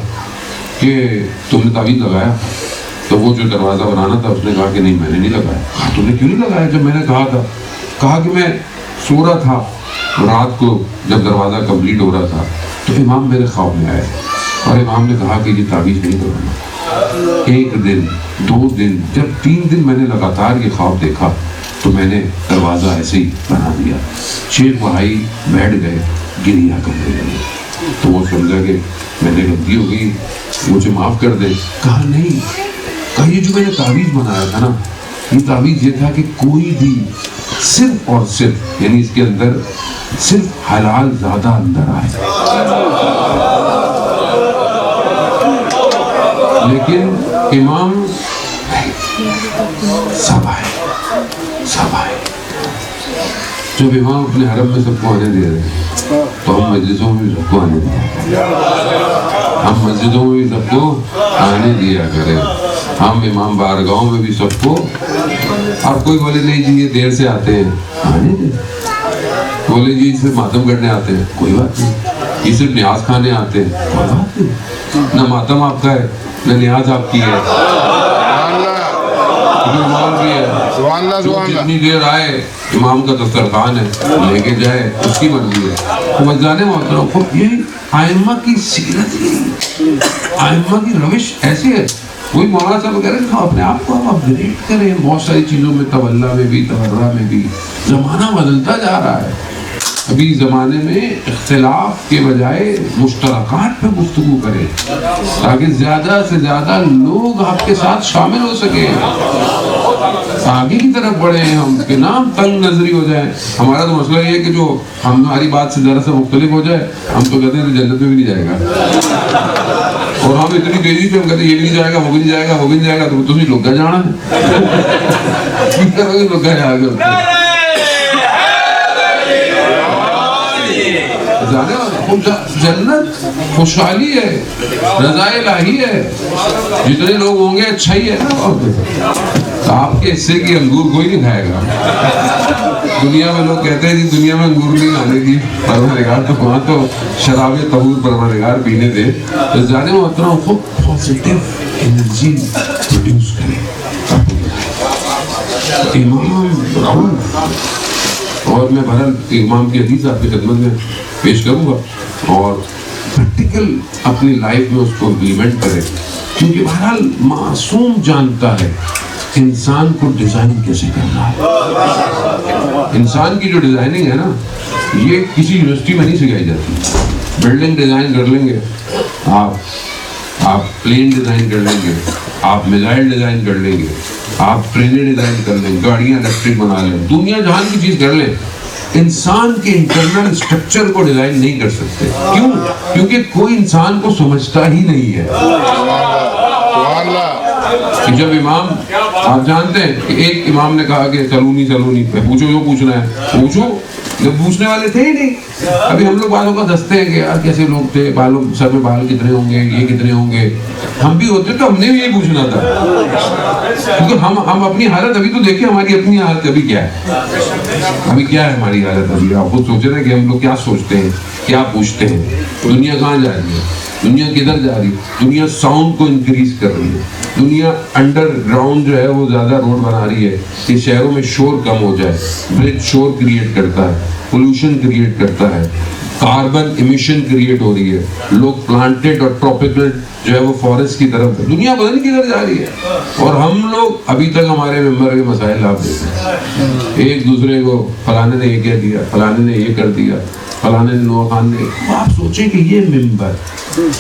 Speaker 1: کہ تم نے تعویذ لگایا؟ تو وہ جو دروازہ بنانا تھا اس نے کہا کہ نہیں, میں نے نہیں لگایا. کہا تم نے کیوں نہیں لگایا جب میں نے کہا تھا؟ کہا کہ میں سو رہا تھا رات کو, جب دروازہ کمپلیٹ ہو رہا تھا, تو امام میرے خواب میں آئے اور امام نے کہا کہ یہ تعویذ نہیں لگانا. 1 دن 2 دن, جب 3 دن میں نے لگاتار یہ خواب دیکھا, تو میں نے دروازہ ایسے ہی بنا دیا. شیخ بھائی بیٹھ گئے, گریہ کرنے لگے. تو وہ سمجھا کہ میں نے غلطی ہو گئی, مجھے معاف کر دے. کہا نہیں, کہا یہ جو میں نے تعویذ بنایا تھا نا, یہ تعویذ یہ تھا کہ کوئی بھی صرف اور صرف, یعنی اس کے اندر صرف حلال زیادہ اندر آئے, لیکن امام سب آئے. جب امام اپنے حرم میں سب کو آنے دے رہے ہیں, تو ہم مسجدوں میں بھی سب کو آنے دیا کریں. ہم مسجدوں میں بھی سب کو آنے دیا کریں. ہم امام بارگاہوں میں بھی سب کو. آپ کوئی بولے نہیں جی یہ دیر سے آتے ہیں, آنے دیں. بولے جی صرف ماتم کرنے آتے ہیں, کوئی بات نہیں. یہ صرف نیاز کھانے آتے ہیں, کوئی بات نہیں. نہ ماتم آپ کا ہے, نہ نیاز آپ کی ہے, امام کی ہے. جتنی دیر آئے, امام کا دسترخوان ہے, لے کے جائے, اس کی مرضی ہے. تو بس جانے محترم, یہی ائمہ کی سیرت, یہی ائمہ کی روش ایسی ہے. وہی مولانا صاحب کہہ رہے ہیں اپنے آپ کو آپ اپگریڈ کریں بہت ساری چیزوں میں, تولا میں بھی, تورا میں بھی. زمانہ بدلتا جا رہا ہے. ابھی زمانے میں اختلاف کے بجائے مشترکات پہ گفتگو کریں, تاکہ زیادہ سے زیادہ لوگ آپ کے ساتھ شامل ہو سکیں, آگے کی طرف بڑھیں ہم, کہ نام تنگ نظری ہو جائیں. ہمارا تو مسئلہ یہ ہے کہ جو ہماری بات سے ذرا سا مختلف ہو جائے, ہم تو کہتے ہیں کہ جنت میں بھی نہیں جائے گا. اور ہم اتنی تیزی سے ہم کہتے ہیں یہ بھی نہیں جائے گا, وہ بھی نہیں جائے گا, وہ بھی نہیں جائے گا. تو تمہیں لوگا جانا ہے, لوگا جا گا جنت خوشحالی ہے, رضا الہی ہے. جتنے لوگ ہوں گے اچھا ہی ہے نا. آپ کے حصے کی انگور کوئی نہیں کھائے گا. دنیا میں لوگ کہتے ہیں کہ دنیا میں انگور نہیں آنے دی پروردگار, تو وہاں تو شراب طہور پروردگار پینے دے. تو زیادہ محترم خود پازیٹیو انرجی پروڈیوس کرے. امام رؤوف, اور میں بہرحال امام کی حدیث آپ کی خدمت میں پیش کروں گا, اور پریکٹیکل اپنی لائف میں اس کو امپلیمنٹ کرے, کیونکہ بہرحال معصوم جانتا ہے انسان کو ڈیزائن کیسے کرنا ہے. انسان کی جو ڈیزائننگ ہے نا, یہ کسی یونیورسٹی میں نہیں سکھائی جاتی. بلڈنگ ڈیزائن کر لیں گے آپ پلین ڈیزائن کر لیں گے, آپ میزائل ڈیزائن کر لیں گے, آپ ٹرینیں ڈیزائن کر لیں, گاڑیاں الیکٹرک بنا لیں, دنیا جہان کی چیز کر لیں. انسان کے انٹرنل اسٹرکچر کو ڈیزائن نہیں کر سکتے. کیوں؟ کیونکہ کوئی انسان کو سمجھتا ہی نہیں ہے. کہ جب امام، آپ جانتے ہیں کہ ایک امام نے کہا کہ سلونی پوچھو جو پوچھنا ہے پوچھو، جب پوچھنے والے تھے ہی نہیں. ابھی ہم لوگ بالوں کا دستے ہیں کہ یار کیسے لوگ تھے، بالوں سر میں بال کتنے ہوں گے، یہ کتنے ہوں گے. ہم بھی ہوتے تو ہم نے بھی یہی پوچھنا تھا، کیونکہ ہم اپنی حالت ابھی تو دیکھیں، ہماری اپنی حالت ابھی کیا ہے، ابھی کیا ہے ہماری حالت ابھی. آپ خود سوچ رہے ہیں کہ ہم لوگ کیا سوچتے ہیں، کیا پوچھتے ہیں. دنیا کہاں جا رہی ہے، دنیا کدھر جا رہی ہے؟ دنیا ساؤنڈ کو انکریز کر رہی ہے. دنیا انڈر گراؤنڈ جو ہے وہ زیادہ روڈ بنا رہی ہے کہ شہروں میں شور کم ہو جائے. برج شور کریٹ کرتا ہے، پولوشن کریٹ کرتا ہے، کاربن ایمیشن کریٹ ہو رہی ہے. لوگ پلانٹیڈ اور ٹراپیکل جو ہے وہ فارسٹ کی طرف، دنیا پتہ نہیں کدھر جا رہی ہے. اور ہم لوگ ابھی تک ہمارے ممبر کے مسائل آپ دیکھیں، ایک دوسرے کو فلانے نے یہ کہہ دیا، فلانے نے یہ کر دیا، فلانے نے نوح خان نے. آپ سوچیں کہ یہ ممبر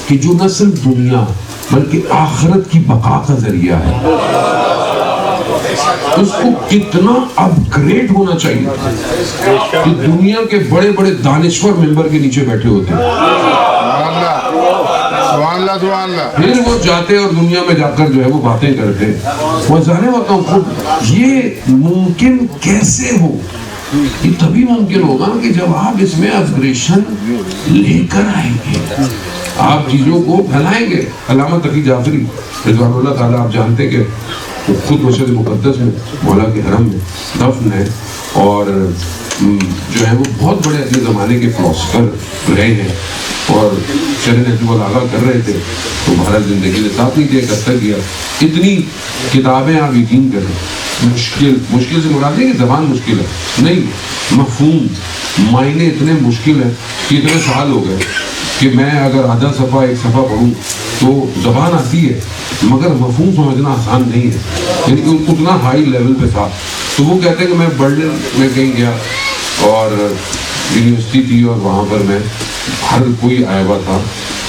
Speaker 1: کہ جو نہ صرف دنیا بلکہ آخرت کی بقا کا ذریعہ ہے، اس کو کتنا اپ گریڈ ہونا چاہیے کہ دنیا کے بڑے بڑے دانشور ممبر کے نیچے بیٹھے ہوتے ہیں.
Speaker 2: سبحان اللہ.
Speaker 1: پھر وہ جاتے اور دنیا میں جا کر جو ہے وہ باتیں کرتے. وہ جانے ہوتا ہوں خود یہ ممکن کیسے ہو. یہ تبھی ممکن ہوگا کہ جب آپ اس میں اپگریشن لے کر آئیں گے، آپ چیزوں کو پھیلائیں گے. علامہ تقی جعفری رضوان اللہ تعالیٰ، آپ جانتے کہ وہ خود مشہد مقدس میں مولا کے حرم میں دفن ہے، اور جو ہے وہ بہت بڑے اپنے زمانے کے فلاسفر رہے ہیں. اور شرح نجم العلا کر رہے تھے تو بھارت زندگی نے ساتھ نہیں دیا، اکٹھا کیا. اتنی کتابیں آپ یقین کریں، مشکل سے مراد نہیں کہ زبان مشکل ہے، نہیں، مفہوم معنی اتنے مشکل ہیں کہ اتنے سال ہو گئے کہ میں اگر آدھا صفحہ ایک صفحہ پڑھوں تو زبان آتی ہے مگر مفہوم سمجھنا آسان نہیں ہے، یعنی کہ اتنا ہائی لیول پہ تھا. تو وہ کہتے ہیں کہ میں برلن میں کہیں گیا اور یونیورسٹی تھی، اور وہاں پر میں ہر کوئی آیا ہوا تھا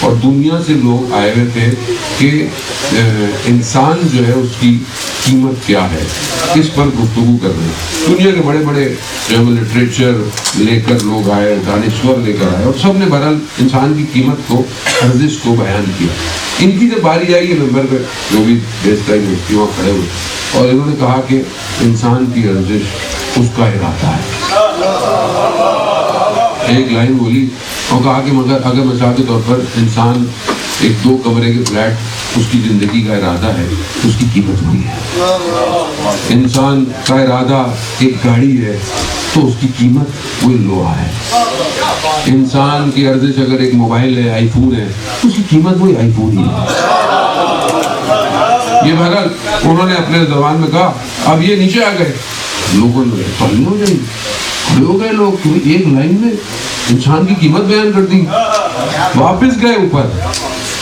Speaker 1: اور دنیا سے لوگ آئے ہوئے تھے کہ انسان جو ہے اس کی قیمت کیا ہے، اس پر گفتگو کر رہے ہیں. دنیا کے بڑے بڑے جو ہے لٹریچر لے کر لوگ آئے، دانشور لے کر آئے، اور سب نے بہرحال انسان کی قیمت کو، ارزش کو بیان کیا. ان کی جب باری آئی ہے ممبر پہ جو بھی بیستا یونیورسٹی وہاں کھڑے ہوئے، اور انہوں نے کہا کہ انسان کی ارزش اس کا ارادہ ہے. ایک لائن بولی اور کہا کہ مگر اگر مثال کے طور پر انسان ایک 2 کمرے کے فلیٹ اس کی زندگی کا ارادہ ہے تو اس کی قیمت وہی ہے. انسان کا ارادہ ایک گاڑی ہے تو اس کی قیمت وہی لوہا ہے. انسان کی ارزش اگر ایک موبائل ہے، آئی فون ہے، تو اس کی قیمت وہی آئی فون ہی ہے. یہ بہرحال انہوں نے اپنے زبان میں کہا. اب یہ نیچے آ گئے، لوگوں نے تعلیم ہو جائے، کھڑے ہو گئے لوگ، ایک لائن میں انسان کی قیمت بیان کر دی. واپس گئے اوپر،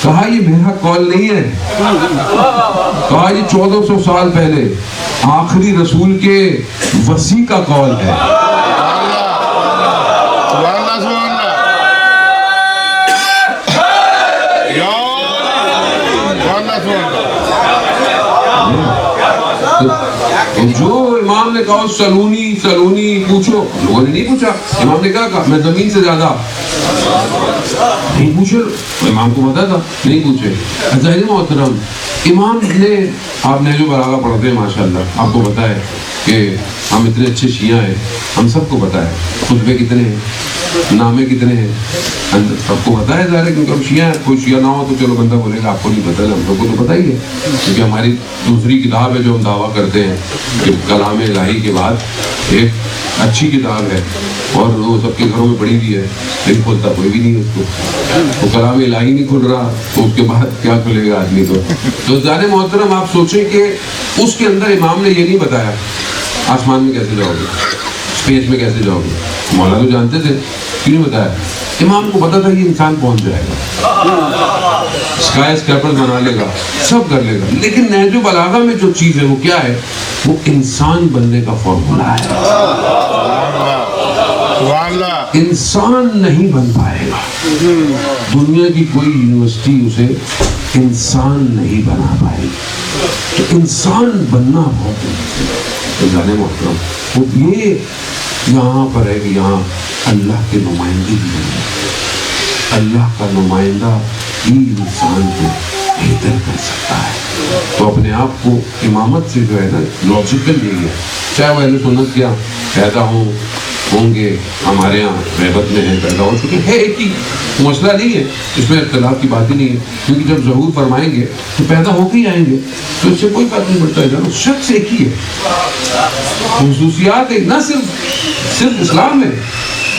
Speaker 1: کہا یہ میرا کال نہیں ہے، کہا یہ 1400 سال پہلے آخری رسول کے وصی کا کال ہے. جو امام نے کہا سلونی پوچھو، لوگوں نے نہیں پوچھا. امام نے کہا میں زمین سے زیادہ نہیں پوچھے، امام کو پتا تھا نہیں پوچھے. عزیز محترم، امام نے، آپ نے جو بلاغہ پڑھتے ہیں ماشاءاللہ، آپ کو پتا ہے کہ ہم اتنے اچھے شیعہ ہیں، ہم سب کو پتا ہے خطبے کتنے ہیں، نامے کتنے ہیں، سب کو پتا ہے. ظاہر ہے کیونکہ ہم شیعہ ہیں. کوئی شیعہ نہ ہو تو چلو بندہ بولے گا آپ کو نہیں پتا ہے، ہم لوگ کو تو پتا ہی ہے، کیونکہ ہماری دوسری کتاب ہے جو ہم دعویٰ کرتے ہیں کہ کلام الہی کے بعد ایک اچھی کتاب ہے، اور وہ سب کے گھروں میں پڑھی ہوئی ہے، لیکن کھولتا کوئی بھی نہیں ہے اس کو. تو کلام الہی نہیں کھل رہا تو اس کے بعد کیا کھلے گا آدمی کو. تو ظاہر محترم آپ سوچیں کہ اس کے اندر امام نے یہ نہیں بتایا آسمان میں کیسے جاؤ گے، اسپیس میں کیسے جاؤ گے. مولا تو جانتے تھے، کیوں نہیں بتایا؟ امام کو پتا تھا یہ انسان پہنچ جائے گا، اسکائی اسکیپر بنا لے گا، سب کر لے گا. لیکن نہج البلاغہ میں جو چیز ہے وہ کیا ہے؟ وہ انسان بننے کا فارمولا ہے. انسان نہیں بن پائے گا، دنیا کی کوئی یونیورسٹی اسے انسان نہیں بنا پائے گی. تو انسان بننا بہت جانے محترم. وہ یہ یہاں پر ہے کہ یہاں اللہ کے نمائندے بھی بنے، اللہ کا نمائندہ ہی انسان کو بہتر کر سکتا ہے. تو اپنے آپ کو امامت سے جو ہے نا لاجیکل یہی ہے. چاہے وہ اہل سنت کیا پیدا ہوں گے ہمارے یہاں غیبت میں ہے پیدا ہو چکے ہے ایک ہی مسئلہ نہیں ہے, اس میں اختلاف کی بات ہی نہیں ہے, کیونکہ جب ظہور فرمائیں گے تو پیدا ہو کے ہی آئیں گے, تو اس سے کوئی فرق نہیں پڑتا ہے. شخص ایک ہی ہے, خصوصیات ایک, نہ صرف اسلام میں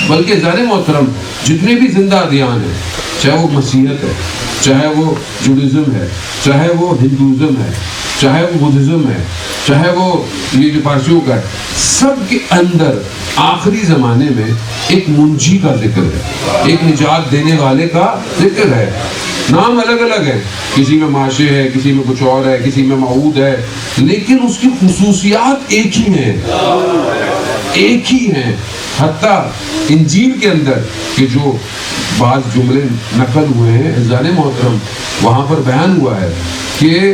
Speaker 1: بلکہ زار محترم جتنے بھی زندہ ادیان ہیں, چاہے وہ مسیحیت ہے, چاہے وہ جوڈازم ہے, چاہے وہ ہندوازم ہے, چاہے وہ بدھزم ہے, چاہے وہ یہ جو پارسیوں کا ہے, سب کے اندر آخری زمانے میں ایک منجی کا ذکر ہے, ایک نجات دینے والے کا ذکر ہے. نام الگ الگ ہے, کسی میں ماشے ہے, کسی میں کچھ اور ہے, کسی میں معود ہے, لیکن اس کی خصوصیات ایک ہی ہیں, ایک ہی ہیں. حتیٰ انجیل کے اندر کہ جو بعض جملے نقل ہوئے ہیں عزیزان محترم, وہاں پر بیان ہوا ہے کہ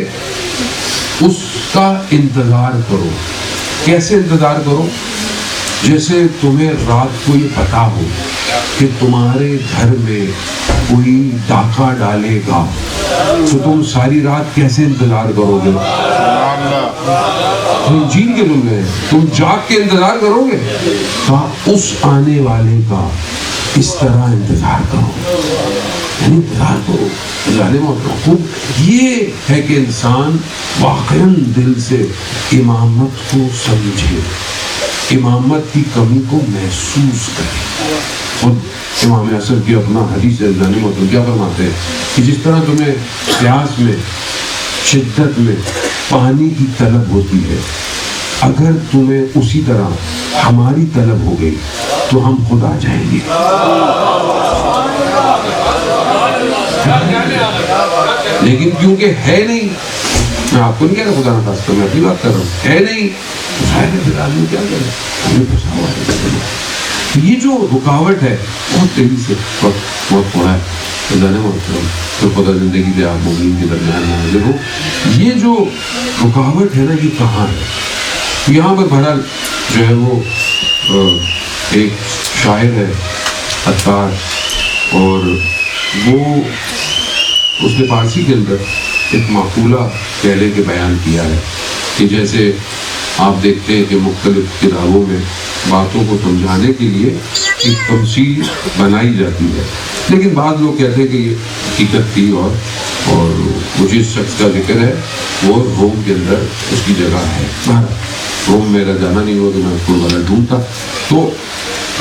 Speaker 1: اس کا انتظار کرو. کیسے انتظار کرو؟ جیسے تمہیں رات کو یہ پتا ہو کہ تمہارے گھر میں کوئی ڈاکہ ڈالے گا, تو تم ساری رات کیسے انتظار کرو گے؟ انجیل کے جملے ہیں, تم جاگ کے انتظار کرو گے, کہا اس آنے والے کا اس طرح انتظار کرو, یعنی انتظار کرو. یہ ہے کہ انسان واقعاً دل سے امامت کو سمجھے, امامت کی کمی کو محسوس کرے. خود امام حسن کی اپنا حدیث ہے, کیا فرماتے ہیں کہ جس طرح تمہیں پیاس میں شدت میں پانی کی طلب ہوتی ہے, اگر تمہیں اسی طرح ہماری طلب ہو گئی تو ہم خود آ جائیں گے. لیکن کیونکہ ہے نہیں, میں آپ کو نہیں کہہ رہا خدا نخواستہ, میں اپنی بات کر رہا ہوں, ہے نہیں, پھر آدمی کیا کرے, ہمیں پھنسا ہوا ہے. یہ جو رکاوٹ ہے بہت تیزی سے وقت بہت تھوڑا ہے, تو خدا زندگی دے آپ مومنین کے درمیان میں حاضر ہو. یہ جو رکاوٹ ہے نا, یہ کہاں ہے؟ یہاں پر بہرحال جو ہے وہ ایک شاعر ہے عطار, اور وہ اس نے فارسی کے اندر ایک معقولہ پہلے کے بیان کیا ہے کہ جیسے آپ دیکھتے ہیں کہ مختلف کتابوں میں باتوں کو سمجھانے کے لیے ایک تمثیل بنائی جاتی ہے, لیکن بعض لوگ کہتے ہیں کہ یہ حقیقت تھی, اور وہ جس شخص کا ذکر ہے وہ روم کے اندر اس کی جگہ ہے. روم میرا جانا نہیں ہوا تو میں اس کو بڑا ڈھونڈتا. تو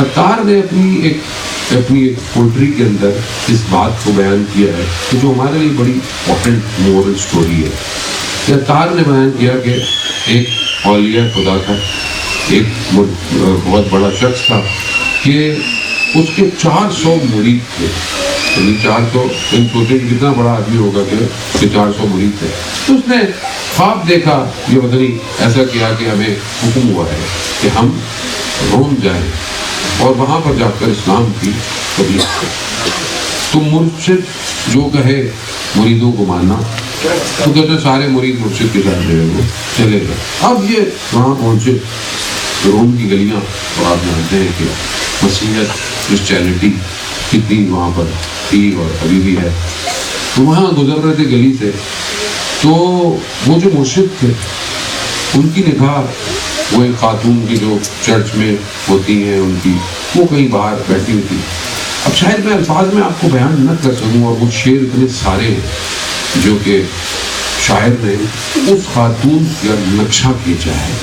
Speaker 1: عطار نے اپنی ایک پوئٹری کے اندر اس بات کو بیان کیا ہے کہ جو ہمارے لیے بڑی امپورٹنٹ مورل سٹوری ہے. عطار نے بیان کیا کہ ایک اولیاء خدا تھا, ایک بہت بڑا شخص تھا کہ اس کے 400 مرید تھے. یعنی 400, ان سوچیں کہ کتنا بڑا آدمی ہوگا کہ اس کے 400 مرید تھے. تو اس نے خواب دیکھا, یہ پتہ نہیں ایسا کیا کہ ہمیں حکم ہوا ہے کہ ہم روم جائیں اور وہاں پر جا کر اسلام کی تبلیغ کریں. تو مرشد جو کہے مریدوں کو ماننا, تو کہتے سارے مرید مرشد کے ساتھ جو ہے وہ چلے گئے. اب یہ وہاں پہنچے روم کی گلیاں, اور آپ جانتے ہیں کہ مسیحیت کرسچینٹی کتنی وہاں پر تھی اور ابھی بھی ہے. تو وہاں گزر رہے تھے گلی سے, تو وہ جو مرشد تھے ان کی نگاہ وہ ایک خاتون کی جو چرچ میں ہوتی ہیں ان کی, وہ کہیں باہر بیٹھی ہوئی تھی. اب شاید میں الفاظ میں آپ کو بیان نہ کر سکوں, اور وہ شعر اتنے سارے ہیں جو کہ شاعر نے اس خاتون کا نقشہ کھینچا ہے.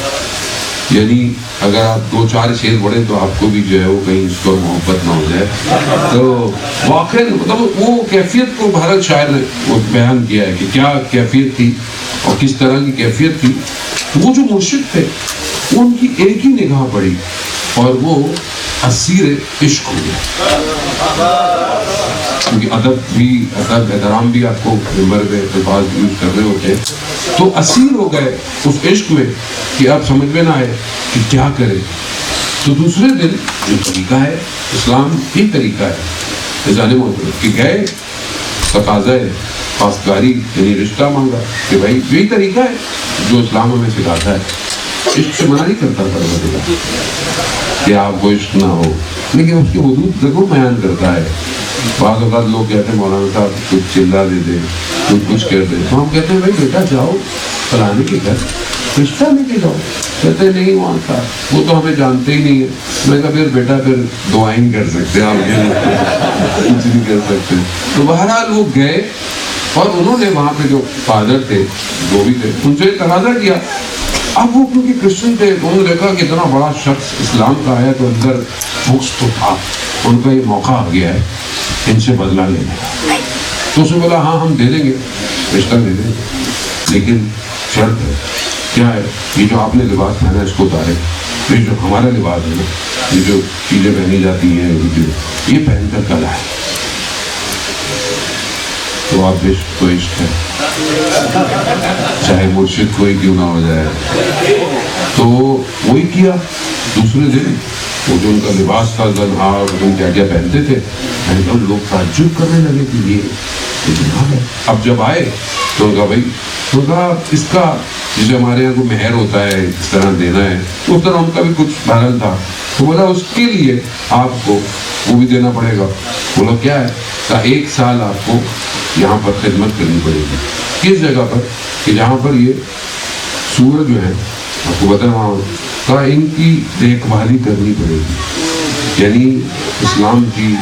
Speaker 1: یعنی اگر آپ 2-4 شعر پڑھیں تو آپ کو بھی جو ہے وہ کہیں اس پر محبت نہ ہو جائے. تو واقعی مطلب وہ کیفیت کو بھارت شاعر نے وہ بیان کیا ہے کہ کیا کیفیت تھی اور کس طرح کی کیفیت تھی. وہ جو مرشد تھے ان کی ایک ہی نگاہ پڑی اور وہ اسیر عشق ہو گیا. کیونکہ ادب احترام بھی آپ کو نمبر پہ الفاظ یوز کر رہے ہوتے ہیں, تو اسیر ہو گئے اس عشق میں کہ آپ سمجھ میں نہ آئے کہ کیا کرے. تو دوسرے دن جو طریقہ ہے اسلام ہی طریقہ ہے جانے محترم کہ گئے تقاضا ہے خواستگاری یعنی رشتہ مانگا کہ بھائی یہی طریقہ ہے جو اسلام ہمیں سکھاتا ہے. عشق سے منع نہیں کرتا پروردگار کہ آپ کو عشق نہ ہو, لیکن اس کی حدود ضرور بیان کرتا ہے بعض اوقات لوگ کہتے ہیں مولانا صاحب کچھ چلا دے دے, کچھ کر دے, تو ہم کہتے ہیں بھائی بیٹا جاؤ فلانے کے گھر رشتہ لے کے جاؤ. کہتے نہیں وہاں کا وہ تو ہمیں جانتے ہی نہیں ہے. میں کہا پھر بیٹا پھر دعائیں نہیں کر سکتے آپ کچھ نہیں کر سکتے. تو بہرحال وہ گئے اور انہوں نے وہاں پہ جو فادر تھے جو بھی تھے ان سے تقاضا کیا. اب وہ کیونکہ کرسچن تھے انہوں نے دیکھا کہ اتنا بڑا شخص اسلام کا آیا تو اندر بغض تو تھا. ان کا یہ موقع آ گیا ہے ان سے بدلہ لینے کا. تو اس نے بولا ہاں ہم دے دیں گے رشتہ دے دیں گے لیکن شرط ہے. کیا ہے؟ یہ جو آپ نے لباس پہنا اس کو اتارے. یہ جو ہمارا لباس ہے نا یہ جو چیزیں پہنی جاتی ہیں یہ پہن کر کل آئے. تو آپ عشق تو عشق ہے چاہے مرشد کوئی کیوں نہ ہو جائے. تو وہی کیا. دوسرے دن وہ جو ان کا لباس تھا زنہار کیا کیا پہنتے تھے لوگ تعجب کرنے لگے کہ یہ. اب جب آئے تو ان کا بھائی تو کہا اس کا جسے ہمارے یہاں کو مہر ہوتا ہے اس طرح دینا ہے تو اس طرح ان کا بھی کچھ بھرل تھا. تو بولا اس کے لیے آپ کو وہ بھی دینا پڑے گا. بولا کیا ہے؟ کہا 1 سال آپ کو یہاں پر خدمت کرنی پڑے گی. کس جگہ پر؟ کہ جہاں پر یہ سورج جو ہے آپ کو بتا وہاں کہا ان کی دیکھ بھالی کرنی پڑے گی. یعنی اسلام کی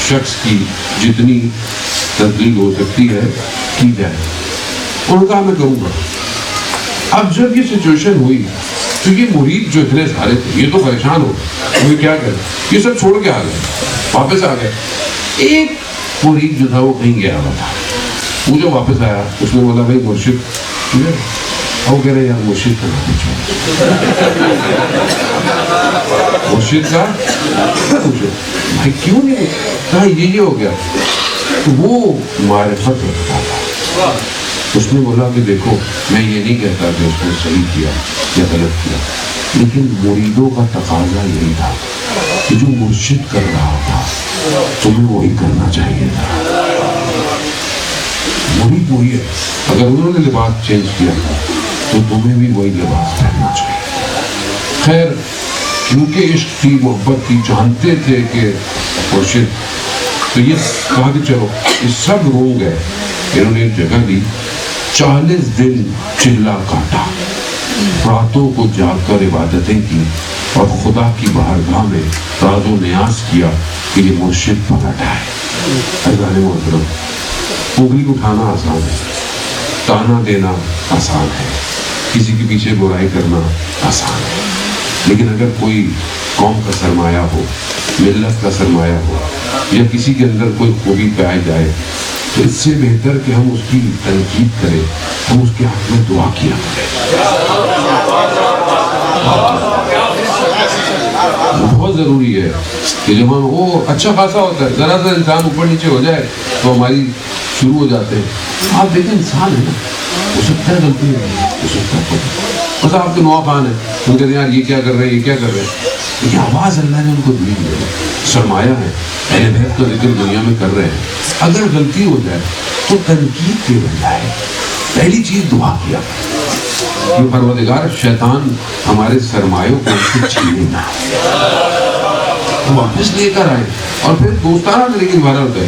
Speaker 1: شخص کی جتنی تبلیغ ہو سکتی ہے کی جائے. انہوں نے کہا میں کروں گا. اب جب یہ سچویشن ہوئی تو یہ مرید جو اتنے سارے تھے یہ تو پریشان ہو وہ کیا کرے. یہ سب چھوڑ کے آ گئے واپس آ گئے. ایک مرید جو تھا وہ کہیں گیا ہوا تھا. وہ جو واپس آیا اس نے بولا بھائی مرشد وہ کہہ رہے یار مرشد کا مرشد کا بھائی کیوں نہیں کہا یہ ہو گیا. تو وہ معرفت رکھتا تھا. اس نے بولا کہ دیکھو میں یہ نہیں کہتا کہ اس نے صحیح کیا یا غلط کیا لیکن مریدوں کا تقاضا یہی تھا کہ جو مرشد کر رہا تھا تمہیں وہی کرنا چاہیے تھا. مرید وہی ہے. اگر انہوں نے لباس چینج کیا تھا تو تمہیں بھی وہی لباس پہننا چاہیے. خیر کیونکہ عشق تھی محبت تھی جانتے تھے کہ مرشد تو یہ کہا کہ چلو یہ سب رو گئے. انہوں نے ایک جگہ دی 40 دن چلا کاٹا راتوں کو جاگ کر عبادتیں کی اور خدا کی بارگاہ میں راز و نیاز کیا کہ یہ مرشد پلٹ آئے. عزیزان محترم انگلی اٹھانا آسان ہے تانا دینا آسان ہے کسی کے پیچھے برائی کرنا آسان ہے لیکن اگر کوئی قوم کا سرمایہ ہو ملت کا سرمایہ ہو یا کسی کے اندر کوئی خوبی پائی جائے تو اس سے بہتر کہ ہم اس کی تنقید کریں ہم اس کے حق میں دعا کیا کریں. بہت ضروری ہے کہ جب ہم وہ اچھا خاصا ہوتا ہے ذرا سا انسان اوپر نیچے ہو جائے تو ہماری شروع ہو جاتے ہیں. آپ دیکھیں انسان ہے نا ہو سکتا ہے غلطی ہو سکتا ہے بس آپ کے نوا خان ہے ان کہتے ہیں یار یہ کیا کر رہے ہیں یہ کیا کر رہے ہیں لیکن آواز اللہ نے ان کو دی ہے سرمایہ ہے اہل بیت کا ذکر دنیا میں کر رہے ہیں. اگر غلطی ہو جائے تو تنقید کے بجائے پہلی چیز دعا کیا کہ پروردگار شیطان ہمارے سرمایوں کو چھینے نہ واپس لے کر آئے. اور پھر دوستانہ طریقے سے بھرا ہوتا ہے.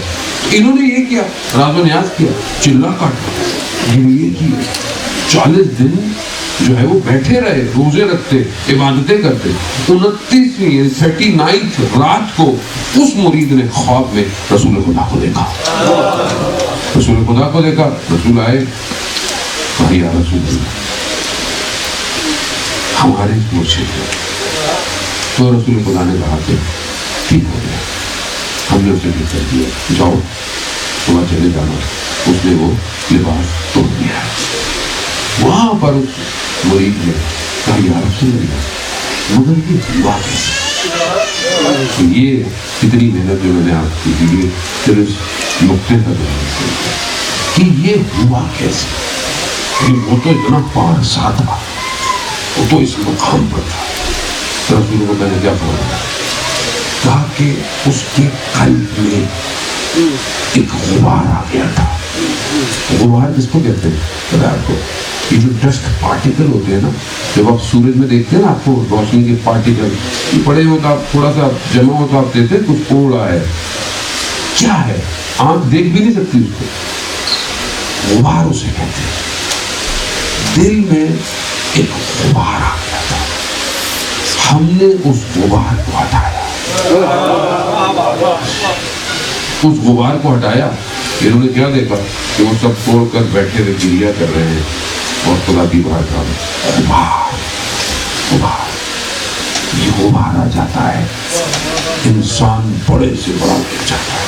Speaker 1: انہوں نے یہ کیا راز و نیاز کیا چلا کاٹا یہ کیا 40 دن جو ہے وہ بیٹھے رہے روزے رکھتے عبادتیں کرتے. 39 رات کو اس مرید نے خواب میں رسول خدا کو دیکھا. رسول خدا کو دیکھا رسول آئے کہا یا رسول اللہ ہمارے مرشد ہیں. تو رسول خدا نے کہا کہ ٹھیک ہو گیا ہم نے اسے کر دیا جاؤ صبح چلے جانا. اس نے وہ لباس توڑ دیا. وہاں پر اس مرید نے کہا یا رسول اللہ مگر یہ ہوا کیسے. یہ کتنی محنت جو میں نے آپ کی دی پھر اس نقطے کا کہ یہ ہوا کیسے. وہ تو اتنا پارسا تھا وہ تو اس مقام پر تھا. رسول کو میں نے کیا فرمایا کہا کہ اس کے قلب میں ایک غبار آ گیا تھا. غبار کس کو کہتے ہیں پتہ ہے آپ کو یہ جو ڈسٹ پارٹیکل ہوتے ہیں نا جب آپ سورج میں دیکھتے ہیں نا آپ کو روشنی کے پارٹیکل پڑے ہو تو آپ تھوڑا سا جمع ہو تو آپ دیکھتے ہیں کچھ اڑا ہے کیا ہے؟ آنکھ دیکھ بھی نہیں سکتی اس کو، غبار اسے کہتے ہیں۔ دل میں ایک غبار آ گیا تھا، ہم نے اس غبار کو ہٹایا۔ اس غبار کو ہٹایا، انہوں نے کیا دیکھا کہ وہ سب توڑ کر بیٹھے ہوئے گریہ کر رہے ہیں اور خدا کی بات کر رہے ہیں۔ غبار، غبار، یہ غبار آ جاتا ہے، انسان بڑے سے بڑا گر جاتا ہے۔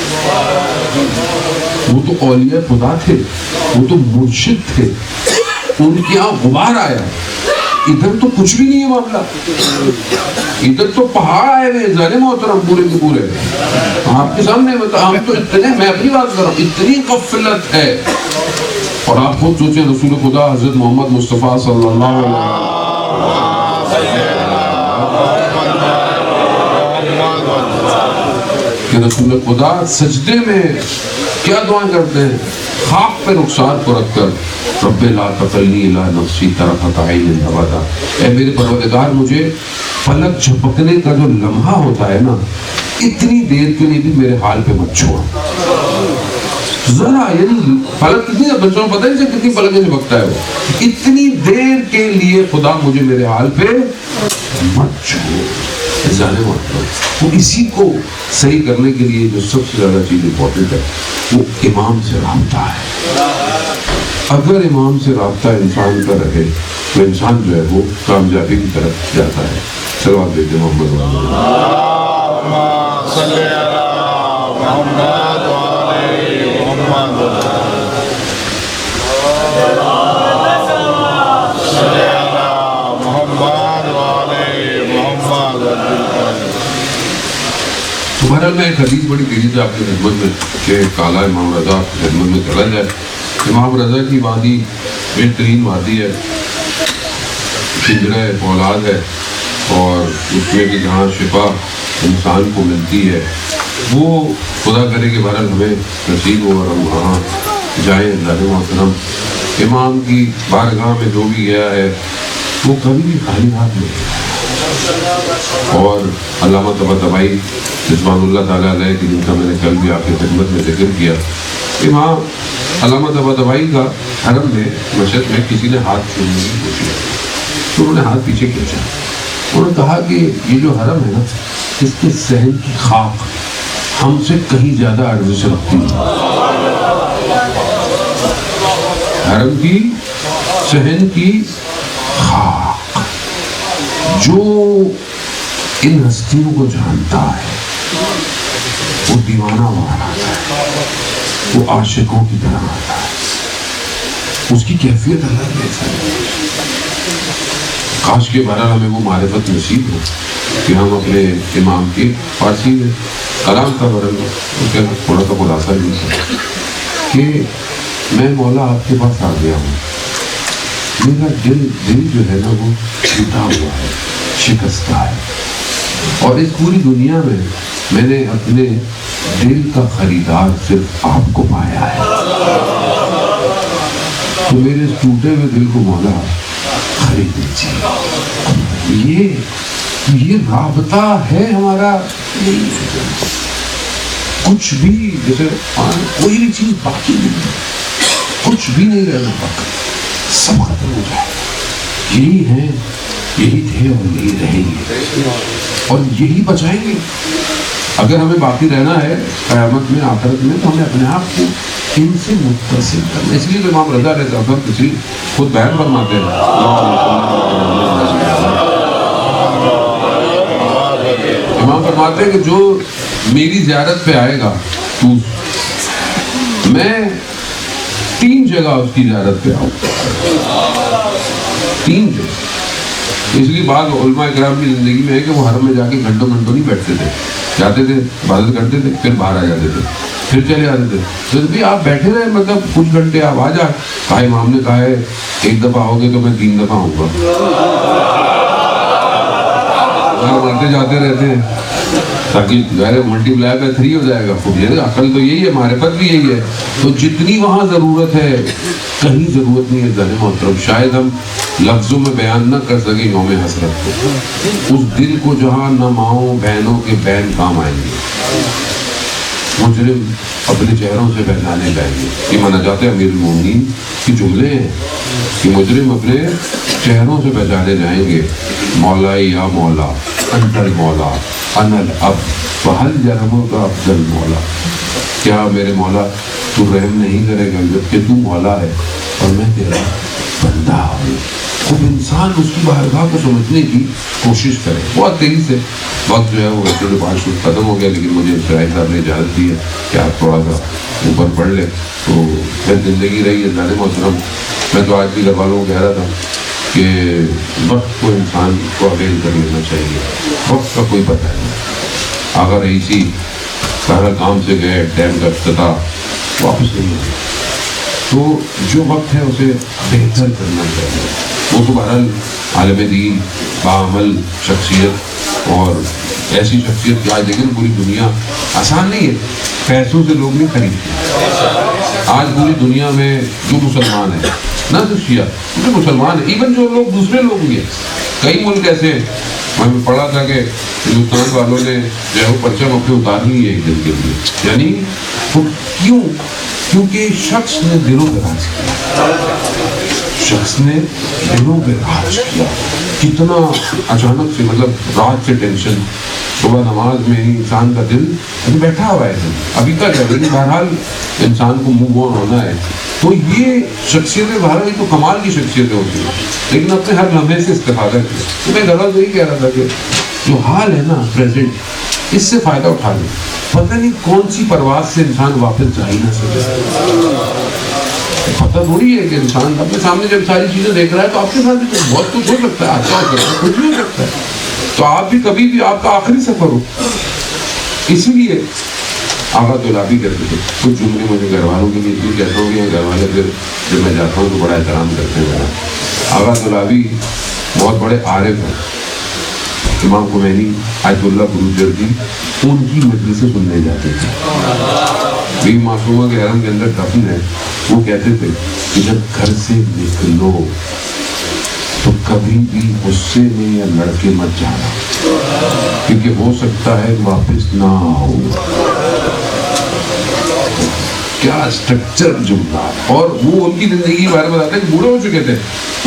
Speaker 1: وہ تو اولیاء خدا تھے، وہ تو مرشد تھے، ان کے یہاں غبار آیا۔ ادھر تو کچھ بھی نہیں ہے معاملہ، ادھر تو پہاڑ آئے ہوئے ظالم محترم پورے کے پورے۔ آپ کے سامنے ہم تو اتنے، میں اپنی بات کر رہا ہوں، اتنی غفلت ہے۔ اور آپ خود سوچیں، رسول خدا حضرت محمد مصطفیٰ صلی اللہ علیہ وسلم کہ رسول خدا سجدے میں کیا دعائیں کرتے ہیں؟ خاک پہ رخسار کو رکھ کر، رب لا تکلنی الی نفسی طرفۃ عین ابدا، اے میرے پروردگار مجھے پلک جھپکنے کا جو لمحہ ہوتا ہے نا، اتنی دیر کے لیے بھی میرے حال پہ مت چھوڑ ذرا، یعنی پلک کتنی، بچوں کو پتہ نہیں کتنی پلکیں جھپکتا ہے وہ، اتنی دیر کے لیے خدا مجھے میرے حال پہ مت چھوڑ۔ ظالم وہ اسی کو صحیح کرنے کے لیے جو سب سے زیادہ چیز امپورٹنٹ ہے وہ امام سے رابطہ ہے۔ اگر امام سے رابطہ انسان کا رہے تو انسان جو ہے وہ کامیابی کی طرف جاتا ہے۔ صلوات دیتے محمد
Speaker 2: صلی اللہ محمد علیہ محمد، صلی اللہ محمد علیہ محمد۔
Speaker 1: تو بہرحال میں ایک حدیث بڑی تیزی سے آپ کی خدمت میں کہ کالا امام رضا آپ کی خدمت میں چلا جائے۔ امام رضا کی وادی بہترین وادی ہے، پنجرہ فولاد ہے، اور اس میں بھی جہاں شفا انسان کو ملتی ہے، وہ خدا کرے کہ بہرحال ہمیں نصیب ہو اور ہم وہاں جائیں۔ اللہ محترم امام کی بارگاہ میں جو بھی گیا ہے وہ کبھی بھی خالی ہاتھ نہیں گیا۔ اور علامہ طباطبائی رضوان اللہ تعالیٰ علیہ کی، جن کا میں نے کل بھی آپ کی خدمت میں ذکر کیا، امام علامہ طباطبائی کا حرم میں مشہد میں کسی نے ہاتھ چھوڑنے کی کوشش کی تو انہوں نے ہاتھ پیچھے کھینچا۔ انہوں نے کہا کہ یہ جو حرم ہے نا، اس کے صحن کی خاک ہم سے کہیں زیادہ ارزش رکھتی ہے۔ حرم کی صحن کی خاک، جو ان ہستیوں کو جانتا ہے وہ دیوانہ وہاں آتا ہے، وہ عاشقوں کی طرح آتا ہے، اس کی کیفیت الگ ہے۔ کاش کے بہرحال ہمیں وہ معرفت نصیب ہو کہ ہم اپنے امام کی فارسی میں کلام کا برن اس کا تھوڑا سا خلاصہ نہیں تھا کہ میں مولا آپ کے پاس آ گیا ہوں، میرا دل جو ہے نا وہ ٹوٹا ہوا ہے، شکستہ ہے، اور اس پوری دنیا میں میں نے اپنے دل کا خریدار صرف آپ کو پایا ہے، تو میرے اس ٹوٹے ہوئے دل کو مولا خرید دیجیے۔ یہ رابطہ ہے ہمارا، کچھ بھی جیسے کوئی بھی چیز باقی نہیں، کچھ بھی نہیں رہنا باقی، سب ختم ہو جائے۔ یہی ہے، یہی تھے اور یہی رہیں گے اور یہی بچائیں گے۔ اگر ہمیں باقی رہنا ہے قیامت میں، آخرت میں، تو ہمیں اپنے آپ کو ان سے متصل کرنا۔ اس لیے تو امام رضا علیہ السلام کسی خود بیان فرماتے ہیں، امام فرماتے ہیں کہ جو میری زیارت پہ آئے گا تو میں 3 جگہ اس کی زیارت پہ آؤں، 3 جگہ۔ اس لیے بعض علماء کرام کی زندگی میں ہے کہ وہ حرم میں جا کے گھنٹوں نہیں بیٹھتے تھے، جاتے تھے، عبادت کرتے تھے، پھر باہر آ جاتے تھے، پھر چلے آتے تھے۔ تو بھی آپ بیٹھے رہے، مطلب کچھ گھنٹے آپ آ جائیں، کہا امام نے کہا ہے 1 دفعہ آؤ گے تو میں 3 دفعہ آؤں گا، آتے جاتے رہتے ہیں تاکہ ظاہر ملٹی پلائی پہ 3 ہو جائے گا۔ خوب یہ عقل تو یہی ہے، معرفت بھی یہی ہے۔ تو جتنی وہاں ضرورت ہے کہیں ضرورت نہیں ہے ظالم محترم، شاید ہم لفظوں میں بیان نہ کر سکیں یوم حسرت کو، اس دل کو جہاں نہ ماؤں بہنوں کے بہن کام آئیں گے، مجرم اپنے چہروں سے پہچانے جائیں گے. یہ مناجات امیر المومنین کی جملے ہیں کہ مجرم اپنے چہروں سے پہچانے جائیں گے. مولا یا مولا انت المولا انا العبد فہل جرمک عبد المولا. کیا میرے مولا تو رحم نہیں کرے گا جبکہ تو مولا ہے اور میں تیرا بندہ ہوں. خوب انسان اس کی بارگاہ کو سمجھنے کی کوشش کرے. بہت تیزی سے وقت جو ہے وہ ویسے تو 5 فٹ ختم ہو گیا، لیکن مجھے شاہد صاحب نے اجازت دی ہے کہ آپ تھوڑا سا اوپر پڑھ لیں. تو پھر زندگی رہی ہے جانے محترم. میں تو آج بھی گھر والوں کو کہہ رہا تھا کہ وقت کو انسان کو اویل کر لینا چاہیے. وقت کا کوئی پتہ نہیں. اگر ایسی سارا کام سے گئے، ٹائم کا افتتاح واپس نہیں آئے، تو جو وقت ہے اسے بہتر کرنا چاہیے. وہ تو بہرحال عالم دین، باعمل شخصیت اور ایسی شخصیت کہ آج لیکن پوری دنیا آسان نہیں ہے، پیسوں سے لوگ نہیں خریدتے. آج پوری دنیا میں جو مسلمان ہیں، نہ تو شیعہ، جو مسلمان ہیں، ایون جو لوگ دوسرے لوگ بھی ہیں، کئی ملک ایسے ہیں. میں نے پڑھا تھا کہ ہندوستان والوں نے جو ہے وہ پرچم اپنے اتار لی ہے ایک دن کے لیے. یعنی کیوں؟ کیونکہ شخص نے دلوں پہ راج کیا. شخص نے دلوں پہ راج کیا. کتنا اچانک سے، مطلب رات سے ٹینشن، صبح نماز میں ہی انسان کا دل ابھی بیٹھا ہوا ہے. ابھی تک ہے لیکن بہرحال انسان کو موو آن ہونا ہے. تو یہ شخصیتیں بہرحال تو کمال کی شخصیتیں ہوتی ہیں، لیکن اپنے ہر لمحے سے استفادہ کیا. تو میں غلط یہی کہہ رہا تھا کہ جو حال ہے نا پریزنٹ، اس سے فائدہ اٹھا لیں. پتہ نہیں کون سی پرواز سے انسان واپس جا ہی نہ سکے. پتہ تھوڑی ہے کہ انسان اپنے سامنے جب ساری چیزیں دیکھ رہا ہے تو آپ کے ساتھ بھی بہت کچھ ہو سکتا ہے، اچھا ہو سکتا ہے، کچھ بھی ہو سکتا ہے. تو آپ بھی کبھی بھی آپ کا آخری سفر ہو. اسی لیے آغا دولابی کرتے تھے. کچھ جملے مجھے گھر والوں کے لیے بھی کہتا ہوں کہ گھر والے پھر جب میں جاتا ہوں تو بڑا احترام کرتے ہیں میرا. آغا دولابی بہت بڑے عارف ہیں. امام خمینی، آیت اللہ بروجردی ان کی مجلسیں سننے جاتے تھے. بی معصومہ کے حرم کے اندر دفن ہے. وہ کہتے تھے کہ جب گھر سے نکلو تو کبھی بھی غصے میں یا لڑکے مت جانا، کیونکہ ہو سکتا ہے واپس نہ آؤ. کیا اسٹرکچر جملہ. اور وہ ان کی زندگی کے بارے میں بتاتے ہیں کہ بوڑھے ہو چکے تھے،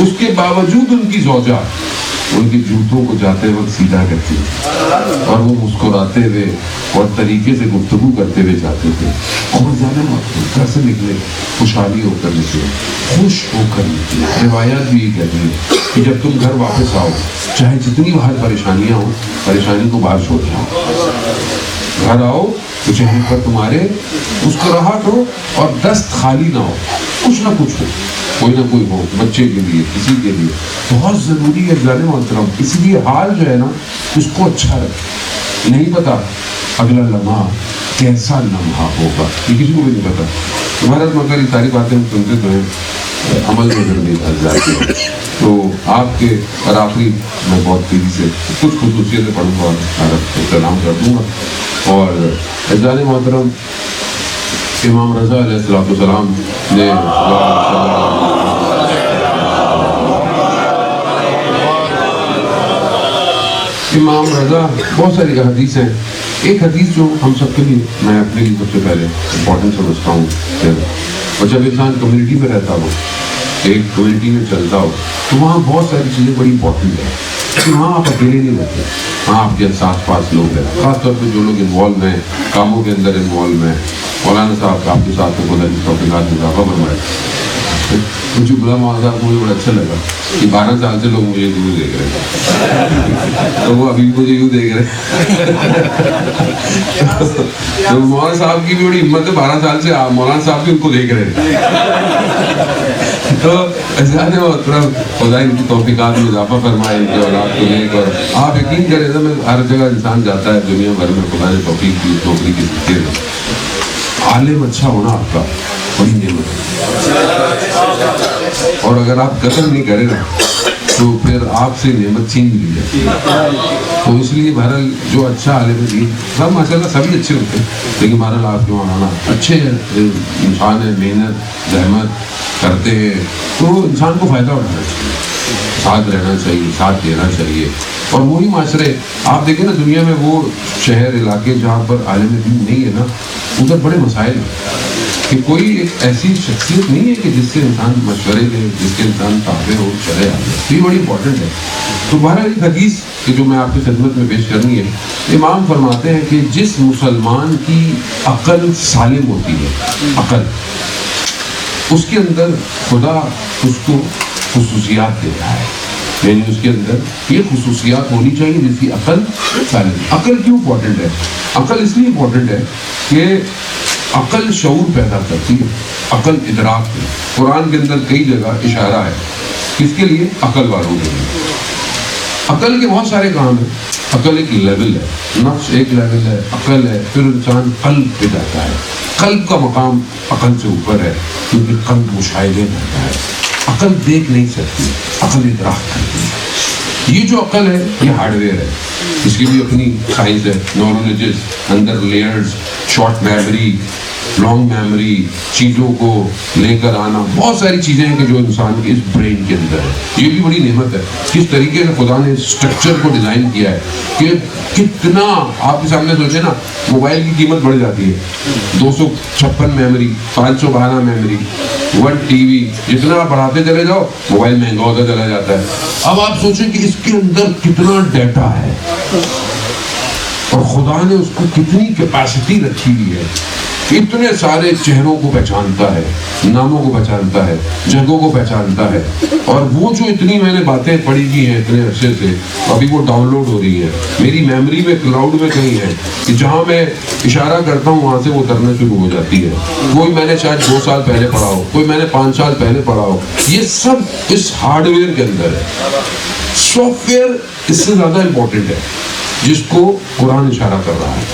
Speaker 1: اس کے باوجود ان کی زوجہ ان کے جوتوں کو جاتے وقت سیدھا کرتی اور وہ مسکراتے ہوئے اور طریقے سے گفتگو کرتے ہوئے جاتے تھے. اور زیادہ گھر سے نکلے خوشحالی ہو کر نکلے، خوش ہو کر نکلے. روایات بھی یہ کہتی ہیں کہ جب تم گھر واپس آؤ، چاہے جتنی باہر پریشانیاں ہوں، پریشانی کو باہر چھوڑ جاؤ. گھر آؤ تو چہرے پر تمہارے مسکراہٹ ہو اور دست خالی نہ ہو، کچھ نہ کچھ ہو، کوئی نہ کوئی ہو، بچے کے لیے، کسی کے لیے. بہت ضروری ہے جانے محترم. اس لیے حال جو ہے نا اس کو اچھا رکھے. نہیں پتا اگلا لمحہ کیسا لمحہ ہوگا، یہ کسی کو بھی نہیں پتا. تمہارا مگر یہ ساری باتیں ہم سنتے تو ہیں، عمل میں اگر نہیں پھنس جاتے ہیں. تو آپ کے اور آخری میں بہت تیزی سے کچھ خصوصیتیں پڑھوں گا اور سلام کر دوں گا. اور جانے محترم امام رضا علیہ السلام نے امام رضا بہت ساری حدیث ہیں. ایک حدیث جو ہم سب کے لیے، میں اپنے لیے سب سے پہلے امپورٹنٹ سمجھتا ہوں کہ اور جب انسان کمیونٹی میں رہتا ہو، ایک کمیونٹی میں چلتا ہو، تو وہاں بہت ساری چیزیں بڑی امپورٹنٹ ہیں. کہ وہاں آپ اکیلے نہیں رہتے، وہاں آپ کے ساتھ پاس لوگ ہیں، خاص طور پہ جو لوگ انوالو ہیں کاموں کے اندر انوالو ہیں. مولانا صاحب آپ کے ساتھ میں خدا کی توفیقات میں اضافہ فرمائے. مجھے غلام محمد صاحب کو مجھے بڑا اچھا لگا کہ 12 سال سے لوگ مجھے یوں دیکھ رہے ہیں، تو وہ ابھی مجھے یوں دیکھ رہے ہیں. تو مولانا صاحب کی بھی بڑی ہمت ہے، 12 سال سے مولانا صاحب بھی ان کو دیکھ رہے ہیں. تو ازیادہ محترم خدا ان کی توفیقات میں اضافہ فرمائے، ان کے اولاد کو لے کر. آپ یقین کریں تو میں ہر جگہ انسان جاتا ہے دنیا بھر میں، خدا نے توفیق کی نوکری کی ذکر ہے. عالم اچھا ہونا آپ کا بڑی نعمت ہے، اور اگر آپ قدر نہیں کریں نا تو پھر آپ سے نعمت چھین لی جاتی ہے. تو اس لیے بہرحال جو اچھا عالم دین، سب ماشاء اللہ سبھی اچھے ہوتے ہیں، لیکن بہرحال آپ کے مولانا اچھے انسان ہیں، محنت زحمت کرتے ہیں، تو انسان کو فائدہ اٹھانا چاہیے. ساتھ رہنا چاہیے، ساتھ دینا چاہیے. اور وہی معاشرے آپ دیکھیں نا دنیا میں، وہ شہر علاقے جہاں پر عالم دین نہیں ہے نا، ادھر بڑے مسائل ہیں کہ کوئی ایک ایسی شخصیت نہیں ہے کہ جس سے انسان مشورے لے، جس کے انسان تابع ہو، چلے آ جائے. یہ بڑی امپورٹنٹ ہے. تو بہرحال ایک حدیث کہ جو میں آپ کی خدمت میں پیش کرنی ہے، امام فرماتے ہیں کہ جس مسلمان کی عقل سالم ہوتی ہے، عقل، اس کے اندر خدا اس کو خصوصیات دیتا ہے. یعنی اس کے اندر یہ خصوصیات ہونی چاہیے جس کی عقل سالم. عقل کیوں امپورٹنٹ ہے؟ عقل اس لیے امپورٹنٹ ہے کہ عقل شعور پیدا کرتی ہے، عقل ادراک ہے. قرآن کے اندر کئی جگہ اشارہ ہے کس کے لیے؟ عقل والوں کے لیے. عقل کے بہت سارے کام ہیں. عقل ایک لیول ہے، نفس ایک لیول ہے، عقل ہے، پھر انسان قلب پہ جاتا ہے. قلب کا مقام عقل سے اوپر ہے کیونکہ قلب مشاہدے کرتا ہے. عقل دیکھ نہیں سکتی، عقل ادراک کرتی ہے. یہ جو عقل ہے یہ ہارڈ ویئر ہے، اس کی بھی اپنی سائنس ہے. نورولوجسٹ اندر layers, short memory, long memory, چیزوں کو لے کر آنا، بہت ساری چیزیں ہیں کہ جو انسان کے اس برین کے اندر ہے. یہ بھی بڑی نعمت ہے کس طریقے سے خدا نے اسٹرکچر کو ڈیزائن کیا ہے کہ کتنا آپ کے سامنے سوچیں نا، موبائل کی قیمت بڑھ جاتی ہے، 256 میموری، 512 میموری، 1 ٹی وی، جتنا آپ بڑھاتے چلے جاؤ موبائل مہنگا ہوتا چلا جاتا ہے. اب آپ سوچیں کہ اس کے اندر کتنا ڈیٹا ہے اور خدا نے اس کو کتنی کیپیسٹی رکھی ہوئی ہے. اتنے سارے چہروں کو پہچانتا ہے، ناموں کو پہچانتا ہے، جگہوں کو پہچانتا ہے. اور وہ جو اتنی میں نے باتیں پڑھی کی ہیں اتنے عرصے سے، ابھی وہ ڈاؤن لوڈ ہو رہی ہیں میری میموری میں، کلاؤڈ میں کہیں ہے کہ جہاں میں اشارہ کرتا ہوں وہاں سے وہ اترنا شروع ہو جاتی ہے. کوئی میں نے شاید 2 سال پہلے پڑھا ہو، کوئی میں نے 5 سال پہلے پڑھا ہو. یہ سب اس ہارڈ ویئر کے اندر ہے. سافٹ ویئر اس سے زیادہ امپورٹنٹ ہے جس کو قرآن اشارہ کر رہا ہے.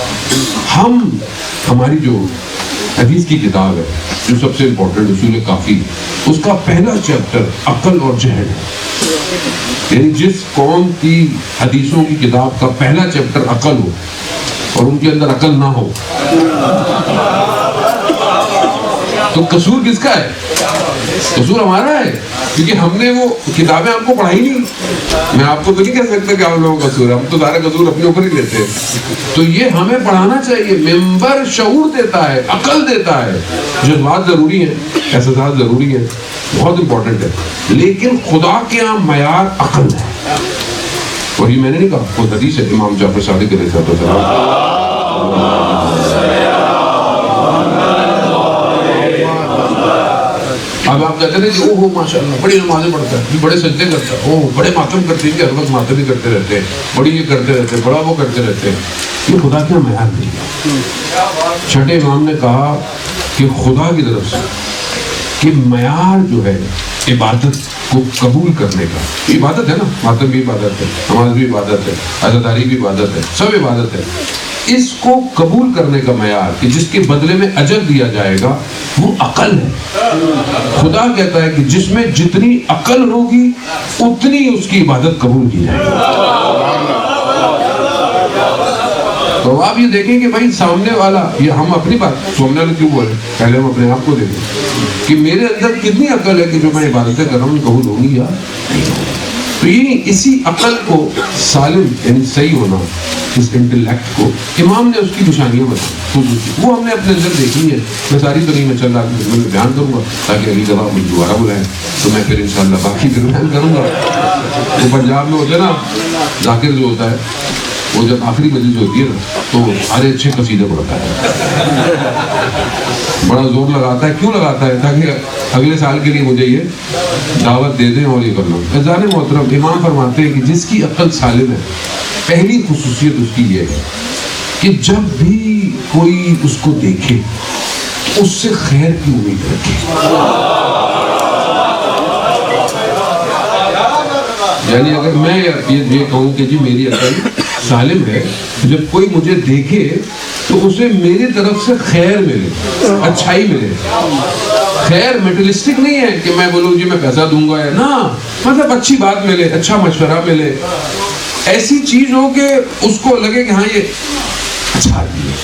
Speaker 1: ہماری جو حدیث کی کتاب ہے جو سب سے امپورٹنٹ اصول کافی، اس کا پہلا چیپٹر عقل اور جہل ہے. یعنی جس قوم کی حدیثوں کی کتاب کا پہلا چیپٹر عقل ہو اور ان کے اندر عقل نہ ہو تو قصور کس کا ہے؟ قصور ہمارا ہے، کیونکہ ہم نے وہ کتابیں آپ کو پڑھائی نہیں. میں آپ کو تو نہیں کہہ سکتا کہ آپ لوگوں کا قصور ہے، ہم تو سارے قصور اپنے اوپر ہی لیتے ہیں. تو یہ ہمیں پڑھانا چاہیے. ممبر شعور دیتا ہے، عقل دیتا ہے. جذبات ضروری ہیں، احساسات ضروری ہیں، بہت امپورٹنٹ ہے، لیکن خدا کے یہاں معیار عقل ہے. اور یہ میں نے نہیں کہا، وہ حدیث ہے امام جعفر صادق علیہ السلام. اب آپ کہتے ہیں کہ اوہ ماشاء اللہ بڑی نمازیں پڑھتا ہے، بڑے سجدے کرتا ہے، اوہ بڑے ماتم کرتے ہیں کہ ہر وقت ماتم ہی کرتے رہتے ہیں، بڑی یہ کرتے رہتے ہیں، بڑا وہ کرتے رہتے ہیں. یہ خدا کا معیار نہیں ہے. چھٹے امام نے کہا کہ خدا کی طرف سے کہ معیار جو ہے عبادت کو قبول کرنے کا، عبادت ہے نا، ماتم بھی عبادت ہے، نماز بھی عبادت ہے، عزاداری بھی عبادت ہے، سب عبادت ہے. اس کو قبول کرنے کا معیار کہ جس کے بدلے میں اجر دیا جائے گا وہ عقل ہے. خدا کہتا ہے کہ جس میں جتنی عقل ہوگی اتنی اس کی عبادت قبول کی جائے گی. تو آپ یہ دیکھیں کہ بھائی سامنے والا، یہ ہم اپنی بات سامنے والا کیوں بولے، پہلے ہم اپنے آپ کو دیکھیں کہ میرے اندر کتنی عقل ہے کہ جو میں عبادتیں کر رہا ہوں قبول ہوگی یا نہیں ہوگی. تو یہ اسی عقل کو سالم یعنی صحیح ہونا، اس انٹلیکٹ کو امام نے اس کی نشانیاں بتائی، وہ ہم نے اپنے اندر دیکھی ہے. میں ساری تو نہیں میں چل رہا میں بیان کروں گا تاکہ اگلی دفعہ مجھے دوبارہ بلائیں تو میں پھر انشاءاللہ باقی پھر بیان کروں گا. تو پنجاب میں ہوتے نا ذاکر جو ہوتا ہے وہ جب آخری مجلس ہوتی ہے نا تو سارے اچھے قصیدے پڑھتا ہے، بڑا زور لگاتا ہے. کیوں لگاتا ہے؟ تاکہ اگلے سال کے لیے مجھے یہ دعوت دے دیں اور یہ کر لوں. عزیزان محترم، امام فرماتے ہیں کہ جس کی عقل سالم ہے، پہلی خصوصیت اس کی یہ ہے کہ جب بھی کوئی اس کو دیکھے اس سے خیر کی امید رکھے. یعنی اگر میں یہ کہوں کہ جی میری عقل سالم ہے، جب کوئی مجھے دیکھے تو اسے میری طرف سے خیر ملے، اچھائی ملے. خیر میٹرلسٹک نہیں ہے کہ میں بولوں جی میں پیسہ دوں گا یا نا، مطلب اچھی بات ملے، اچھا مشورہ ملے، ایسی چیز ہو کہ اس کو لگے کہ ہاں یہ اچھا آدمی ہے.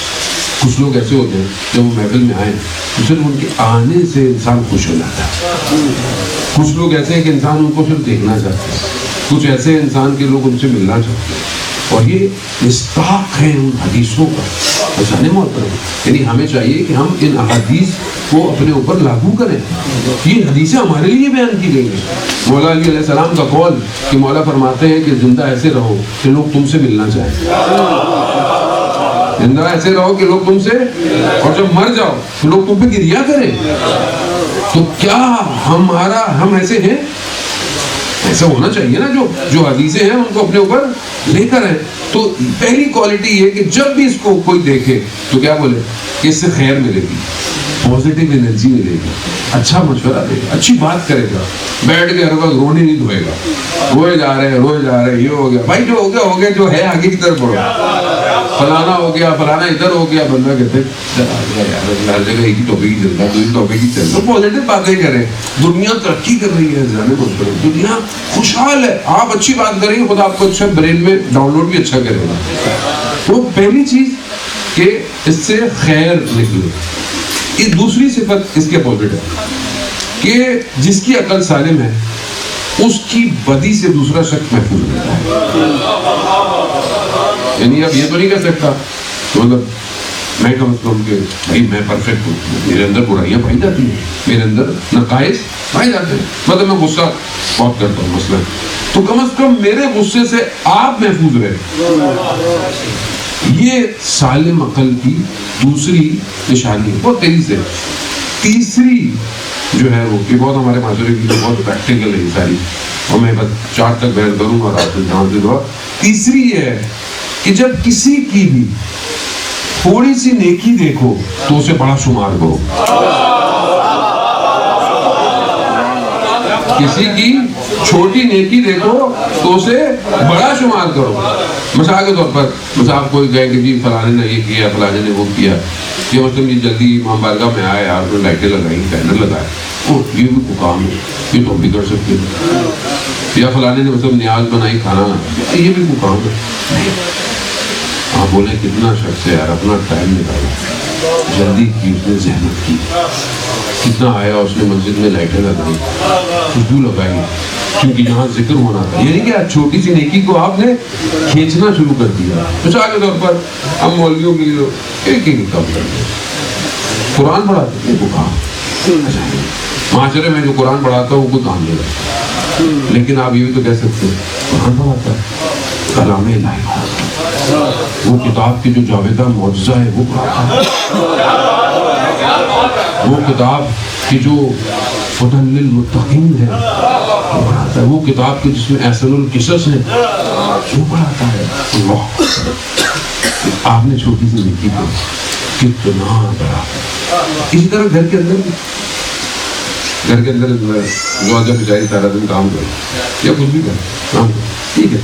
Speaker 1: کچھ لوگ ایسے ہوتے ہیں جب وہ محفل میں آئیں تو صرف ان کے آنے سے انسان خوش ہو جاتا ہے. کچھ لوگ ایسے ہیں کہ انسان ان کو صرف دیکھنا چاہتے ہیں، کچھ ایسے انسان کے لوگ ان سے ملنا چاہتے ہیں، اور یہ مصداق ہے ان حدیثوں کا. جانے محترم، یعنی ہمیں چاہیے کہ ہم ان احادیث کو اپنے اوپر لاگو کریں. یہ حدیثیں ہمارے لیے بیان کی گئی ہیں. مولا علی علیہ السلام کا قول کہ مولا فرماتے ہیں کہ زندہ ایسے رہو کہ لوگ تم سے ملنا چاہیں، زندہ ایسے رہو کہ لوگ تم سے، اور جب مر جاؤ تو لوگ تم پہ گریا کریں. تو کیا ہم ایسے ہیں؟ ایسا ہونا چاہیے نا. جو حدیثیں ہیں ان کو اپنے اوپر لے کر ہیں. تو پہلی کوالٹی یہ کہ جب بھی اس کو کوئی دیکھے تو کیا بولے کہ اس سے خیر ملے گی، پازیٹیو انرجی ملے گی، اچھا مشورہ دے گا، اچھی بات کرے گا. بیٹھ کے ہر وقت رونے نہیں دھوئے گا، روئے جا رہے یہ ہو گیا بھائی، جو ہو گیا جو ہے آگے کی طرف بڑھو. فلانا ہو گیا، فلانا ادھر ہو گیا، بندہ کہتے ہر جگہ ایک ہی ٹاپک ہی چلتا ہے، دوسری ٹاپک ہی چلتا ہے. پازیٹیو باتیں کریں. دنیا ترقی کر رہی ہے، جانے کو دنیا خوشحال ہے. آپ اچھی بات کریں گے، خدا آپ کو اچھا برین میں ڈاؤن لوڈ بھی اچھا کرے گا. تو پہلی چیز کہ اس سے خیر نکلے. یہ دوسری صفت اس کے اپوزٹ ہے کہ جس کی عقل سالم ہے اس کی بدی سے دوسرا شخص محفوظ رہتا ہے. یعنی اب یہ تو نہیں کہہ سکتا کہ مطلب میں کم از کم کہ بھائی میں پرفیکٹ ہوں، میرے اندر برائیاں پائی جاتی ہیں، میرے اندر نقائص پائے جاتے ہیں، مطلب میں غصہ بہت کرتا ہوں مثلا، تو کم از کم میرے غصے سے آپ محفوظ رہے. یہ سالم عقل کی دوسری نشانی ہے. بہت تیزی سے تیسری جو ہے وہ، یہ بہت ہمارے معاشرے کی بہت پریکٹیکل ہے یہ ساری، اور میں بس 4 تک بیان کروں اور آپ سے جہاں سے دعا. تیسری یہ ہے کہ جب کسی کی بھی تھوڑی سی نیکی دیکھو تو اسے بڑا شمار کرو. کسی کی چھوٹی نیکی دیکھو تو اسے بڑا شمار کرو. مثال کے طور پر آپ کوئی کہے کہ جی فلانے نے یہ کیا، فلانے نے وہ کیا، یہ مطلب یہ جلدی امام بارگاہ میں آئے، آپ نے لائٹیں لگائیں، بینر لگائے، یہ بھی کوئی کام ہے، یہ تو بھی کر سکتے ہیں. یا فلانے نے مطلب نیاز بنائی، کھانا، یہ بھی کوئی کام ہے. آپ بولیں کتنا شخص ہے یار، اپنا ٹائم نکالا، جلدی کی، اس نے زحمت کی، کتنا آیا، اس نے مسجد میں لائٹیں لگائی، خوشبو لگائی، کیونکہ یہاں ذکر ہونا تھا. یعنی کہ چھوٹی سی نیکی کو آپ نے کھینچنا شروع کر دیا. مثال کے طور پر ہم مولویوں کے لیے ایک ہی کام کرتے ہیں، قرآن پڑھاتے ہیں، وہ کام معاشرے میں جو قرآن پڑھاتا ہے وہ کوئی کام نہیں کرتا. لیکن آپ یہ بھی تو کہہ سکتے ہیں قرآن پڑھاتا ہے، کلام الہی پڑھاتا ہے، وہ کتاب کی جو جاویدہ معجزہ ہے وہ پڑھاتا ہے، وہ کتاب کی جو ہدی للمتقین ہے وہ پڑھاتا ہے، وہ کتاب کی جس میں احسن القصص ہے وہ پڑھاتا ہے. اللہ، آپ نے چھوٹی سی نیکی کو کتنا بڑا. اسی طرح گھر کے اندر جو آدمی بیچاری سارا دن کام کرے یا کچھ بھی کرے، کام کرے، ٹھیک ہے،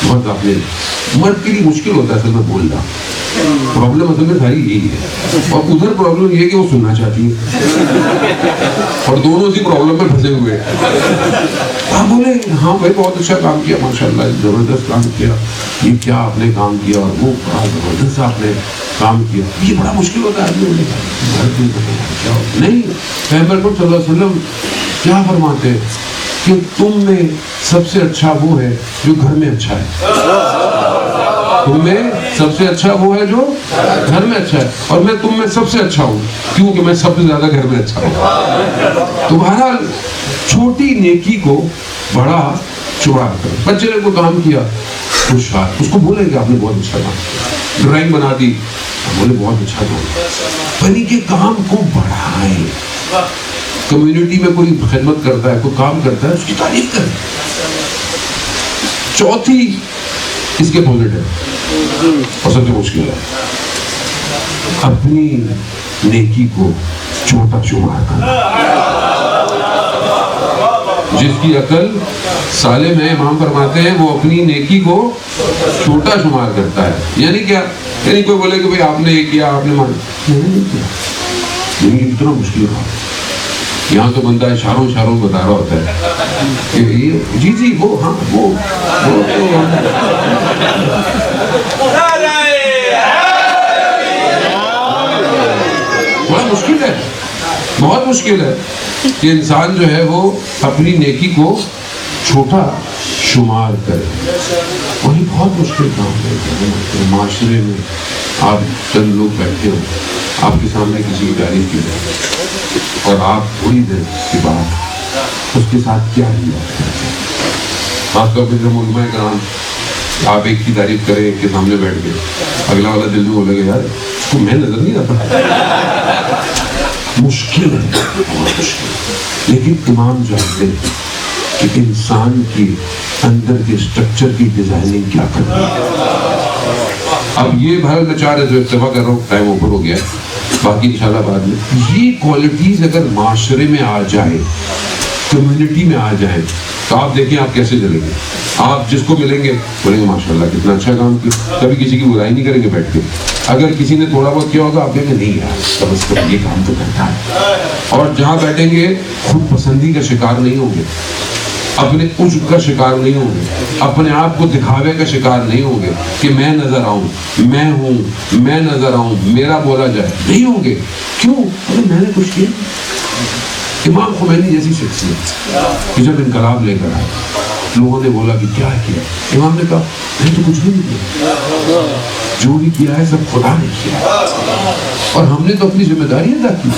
Speaker 1: بہت آپ نے مرد کے لیے مشکل ہوتا ہے اصل میں بولنا. پرابلم اصل میں ساری یہی ہے، اور ادھر پرابلم یہ ہے کہ وہ سننا چاہتی ہے اور دونوں اسی پرابلم میں پھنسے ہوئے. آپ بولے ہاں بھائی بہت اچھا کام کیا، ماشاءاللہ زبردست کام کیا، یہ کیا آپ نے کام کیا، اور وہ بڑا زبردست آپ نے کام کیا. یہ بڑا مشکل ہوتا ہے نہیں. پیغمبر صلی اللہ علیہ وسلم کیا فرماتے ہیں کہ تم میں سب سے اچھا وہ ہے جو گھر میں اچھا ہے، تم میں سب سے اچھا وہ ہے جو گھر میں اچھا ہے، اور میں تم میں سب سے اچھا ہوں کیونکہ میں سب سے زیادہ گھر میں اچھا ہوں. تو بہرحال چھوٹی نیکی کو بڑا شمار کرو. بچے نے کوئی کام کیا، خوشحال، اس کو بولے کہ آپ نے بہت اچھا کام، ڈرائنگ بنا دی، بولے بہت اچھا کام. بنی کے کام کو بڑھائیں. کمیونٹی میں کوئی خدمت کرتا ہے، کوئی کام کرتا ہے، اس کی تعریف کریں. چوتھی اس کے اپوزٹ ہے اور سب سے مشکل ہے، اپنی نیکی کو چھوٹا شمار کرنا. جس کی عقل سالم ہے، امام فرماتے ہیں، وہ اپنی نیکی کو چھوٹا شمار کرتا ہے. یعنی کیا؟ یعنی کوئی بولے کہ بھئی آپ نے یہ کیا، آپ نے مانا، میں نے نہیں کیا. یعنی اتنا مشکل کام. یہاں تو بندہ اشاروں بتا رہا ہوتا ہے کہ جی جی وہ ہاں وہ بڑا مشکل ہے. بہت مشکل ہے کہ انسان جو ہے وہ اپنی نیکی کو چھوٹا شمار کرے، وہی بہت مشکل کام ہے۔ معاشرے میں آپ چند لوگ بیٹھے ہو، آپ کے سامنے کسی کی تعریف کی جائے اور آپ تھوڑی دیر کے بعد اس کے ساتھ کیا ہی خاص طور پہ جب علماء کرام آپ ایک کی تعریف کریں ایک کے سامنے بیٹھ کے، اگلا والا دل میں بولے گا یار اس کو میں نظر نہیں آتا۔ مشکل ہے، بہت مشکل، لیکن امام جانتے ہیں کہ انسان کی اندر کے اسٹرکچر کی ڈیزائننگ کیا کرنی ہے۔ اب یہ بھارت میں چاہ رہے تو اتفاق کر رہا ہوں، ٹائم اوپر ہو گیا، باقی انشاءاللہ بعد میں یہ کوالٹیز اگر معاشرے میں آ جائے، کمیونٹی میں آ جائیں تو آپ دیکھیں آپ کیسے چلیں گے۔ آپ جس کو ملیں گے بولیں گے ماشاءاللہ کتنا اچھا کام کیا، کبھی کسی کی برائی نہیں کریں گے بیٹھ کے۔ اگر کسی نے تھوڑا بہت کیا ہوگا آپ کہیں گے نہیں یار کم از کم یہ کام تو کرتا ہے۔ اور جہاں بیٹھیں گے خود پسندی کا شکار نہیں ہوں گے، اپنے عجب کا شکار نہیں ہوں گے، اپنے آپ کو دکھاوے کا شکار نہیں ہوں گے کہ میں نظر آؤں، میں ہوں، میں نظر آؤں، میرا بولا جائے، نہیں ہوں گے۔ کیوں؟ اگر میں نے کچھ کیا۔ امام خمینی جیسی شخصیت کہ جب انقلاب لے کر آئے لوگوں نے بولا کہ کیا کیا، امام نے کہا میں تو کچھ بھی نہیں کیا، جو بھی کیا ہے سب خدا نے کیا، اور ہم نے تو اپنی ذمہ داری ادا کی۔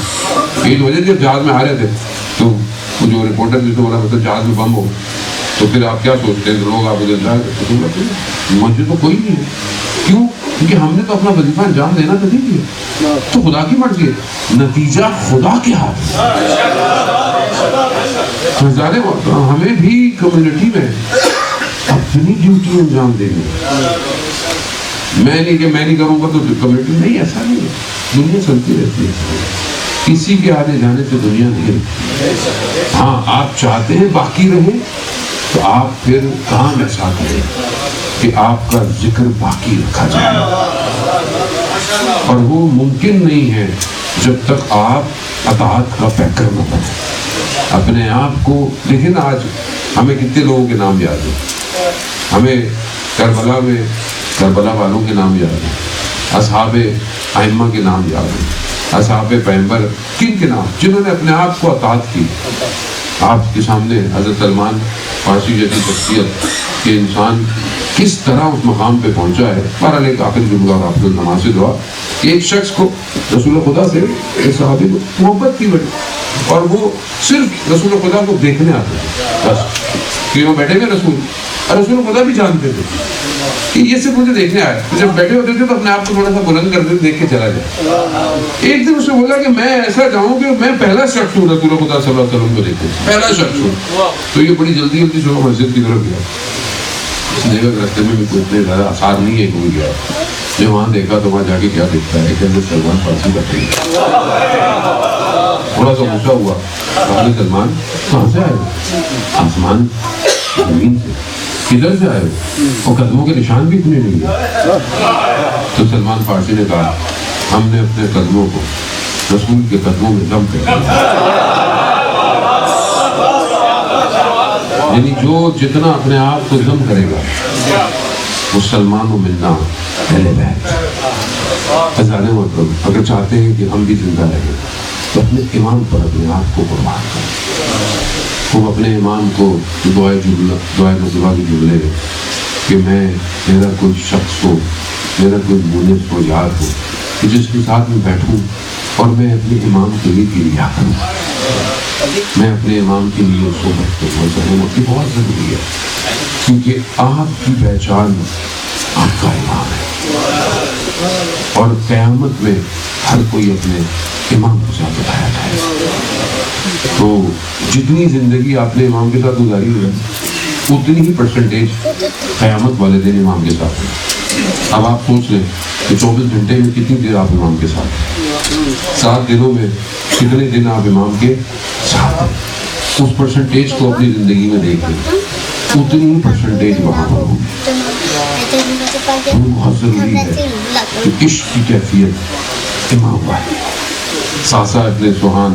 Speaker 1: یہ وجہ جب جہاز میں آ رہے تھے تو جو رپورٹر جس نے بولا مطلب جہاز میں بم ہو تو پھر آپ کیا سوچتے ہیں لوگ آپ ادھر جائیں، مجھے تو کوئی نہیں ہے۔ کیوں؟ کیونکہ ہم نے تو اپنا وظیفہ انجام دینا تو نہیں دیا، تو خدا کی مرضی ہے، نتیجہ خدا کے ہاتھ میں۔ ہمیں بھی کمیونٹی میں اپنی ڈیوٹی انجام دینی ہے۔ میں نہیں کروں گا تو کمیونٹی نہیں، ایسا نہیں ہے، دنیا چلتی رہتی ہے، کسی کے آنے جانے سے دنیا نہیں رہتی۔ ہاں آپ چاہتے ہیں باقی رہیں تو آپ پھر کام ایسا کریں کہ آپ کا ذکر باقی رکھا جائے، اور وہ ممکن نہیں ہے جب تک آپ اطاعت کا پیکر نہ بنیں۔ اپنے آپ کو لیکن آج ہمیں کتنے لوگوں کے نام یاد ہیں، ہمیں کربلا میں کربلا والوں کے نام یاد ہیں، اصحاب ائمہ کے نام یاد ہیں، اصحاب پیغمبر کن کے نام جنہوں نے اپنے آپ کو اطاعت کی۔ آپ کے سامنے حضرت سلمان فارسی جیسی شخصیت کہ انسان کس طرح اس مقام پہ پہنچا ہے۔ بہرحال ایک آخر جملہ اور آپ نماز سے دعا کہ ایک شخص کو رسول خدا سے ایک صحابی کو محبت کی بڑی، اور وہ صرف رسول خدا کو دیکھنے آتے تھے بس، کہ وہ بیٹھے ہوئے رسول خدا بھی جانتے تھے کہ یہ صرف مجھے دیکھنے آئے، جب بیٹھے ہوتے تھے تو اپنے آپ کو تھوڑا سا بلند کرتے دیکھ کے چلا جائے۔ ایک دن اس نے بولا کہ میں ایسا چاہوں کہ میں پہلا شخص ہوں رسول خدا صلی اللہ علیہ وسلم کو دیکھے، پہلا شخص ہوں۔ تو یہ بڑی جلدی صبح مسجد کی طرف گیا، اس نے دیکھا راستے میں بھی کوئی اتنے زیادہ آسار نہیں ہے، کوئی گیا جو وہاں دیکھا تو وہاں جا کے کیا دیکھتا ہے کہ حضرت سلمان فارسی بیٹھے ہیں۔ تھوڑا سا غصہ ہوا، حضرت سلمان کہاں سے آئے ہو؟ آسمان زمین سے، کدھر سے آئے ہو؟ اور قدموں کے نشان بھی اتنے نہیں ہیں۔ تو سلمان فارسی نے کہا ہم نے اپنے قدموں کو رسول کے قدموں میں دم کر دیا۔ یعنی جو جتنا اپنے آپ کو دم کرے گا وہ سلمان و منا اہل بیت۔ عزیزان محترم، اگر چاہتے ہیں کہ ہم بھی زندہ رہیں تو اپنے امام پر اپنے آپ کو قربان کریں۔ وہ اپنے امام کو دعائے مصطفیٰ کی جملے کہ میرا کوئی شخص ہو، میرا کوئی مونس ہو، یاد ہو کہ جس کے ساتھ میں بیٹھوں اور میں اپنے امام کے لیے گریا کروں، میں اپنے امام کے لیے صحبت کروں۔ وہ بہت ضروری ہے کیونکہ آپ کی پہچان آپ کا امام ہے، اور قیامت میں ہر کوئی اپنے امام کے ساتھ بتایا جائے۔ تو جتنی زندگی آپ نے امام کے ساتھ گزاری ہے اتنی ہی پرسنٹیج قیامت والے دن امام کے ساتھ ہے۔ اب آپ سوچ لیں کہ 24 گھنٹے میں کتنی دیر آپ امام کے ساتھ ہیں، 7 دنوں میں کتنے دن آپ امام کے ساتھ ہیں۔ اس پرسنٹیج کو اپنی زندگی میں دیکھ لیں، اتنی ہی پرسنٹیج وہاں پر ہوگی۔ بہت ضروری ہے کہ عشق کی کیفیت امام والے ساسا ابن سوہان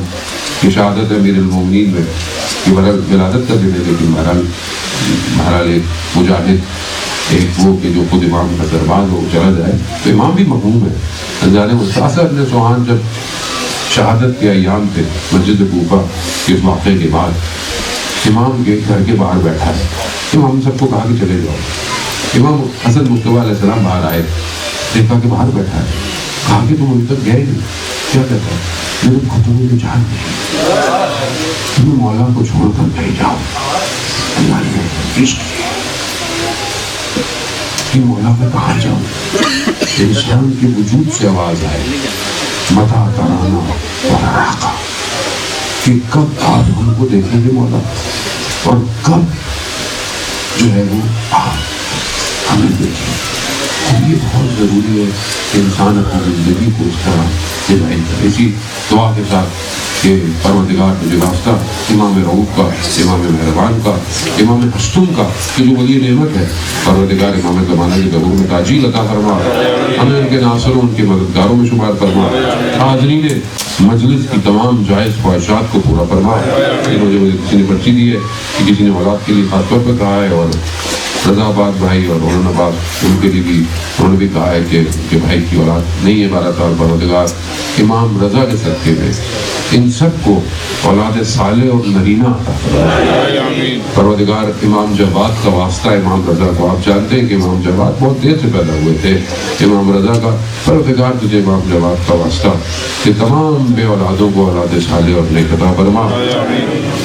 Speaker 1: کی شہادت امیر المومنین میں کہ ولادت کا دن ہے، لیکن بہرحال ایک مجاہد، ایک وہ کہ جو خود امام کا دربار ہو چلا جائے تو امام بھی محبوب ہے۔ ساسا ابن سوہان جب شہادت کے ایام تھے مسجد کوفہ کے اس واقعے کے بعد امام کے گھر کے باہر بیٹھا ہے. امام سب کو کہا کہ چلے جاؤ. امام حسن مصطفیٰ علیہ السلام باہر آئے, دیکھا کہ باہر بیٹھا ہے, کہا کہ تم ابھی تک گئے نہیں. کیا کہتا ہے؟ میرے خطوں میں جان نہیں, تم مولا کو چھوڑ کر نہیں جاؤ. اللہ نے عشق کہ مولا میں کہاں جاؤں. انسان کے وجود سے آواز آئے متا ترانا اور راقہ, کہ کب آپ ہم کو دیکھیں گے مولا, اور کب جو ہے وہ آپ ہمیں دیکھیں. اور یہ بہت ضروری ہے کہ انسان اپنی زندگی کو اس طرح ڈیزائن کرے. اسی دعا کے ساتھ کہ پروردگار مجھے واسطہ امام رؤوف کا, امام مہربان کا, امام حسن کا, کہ جو ولی نعمت ہے, پروردگار امام زمانہ کی قبول میں تاجیل عطا فرما, ہمیں ان کے ناصروں ان کے مددگاروں میں شمار فرما. حاضرین مجلس کی تمام جائز خواہشات کو پورا فرما. مجھے کسی نے پرچی دی ہے کہ کسی نے اولاد کے لیے خاص طور پر کہا ہے, اور رضا آباد بھائی اور مولانا آباد ان کے لیے بھی انہوں نے بھی کہا ہے کہ بھائی کی اولاد نہیں ہے 12 سال. پروردگار امام رضا کے صدقے میں ان سب کو اولاد صالح اور نرینہ عطا فرمائے. پروردگار امام جواد کا واسطہ امام رضا کو, آپ جانتے ہیں کہ امام جواد بہت دیر سے پیدا ہوئے تھے. امام رضا کا پروردگار تجھے امام جواد کا واسطہ کہ تمام بے اولادوں کو اولاد صالح اور نیک عطا فرما.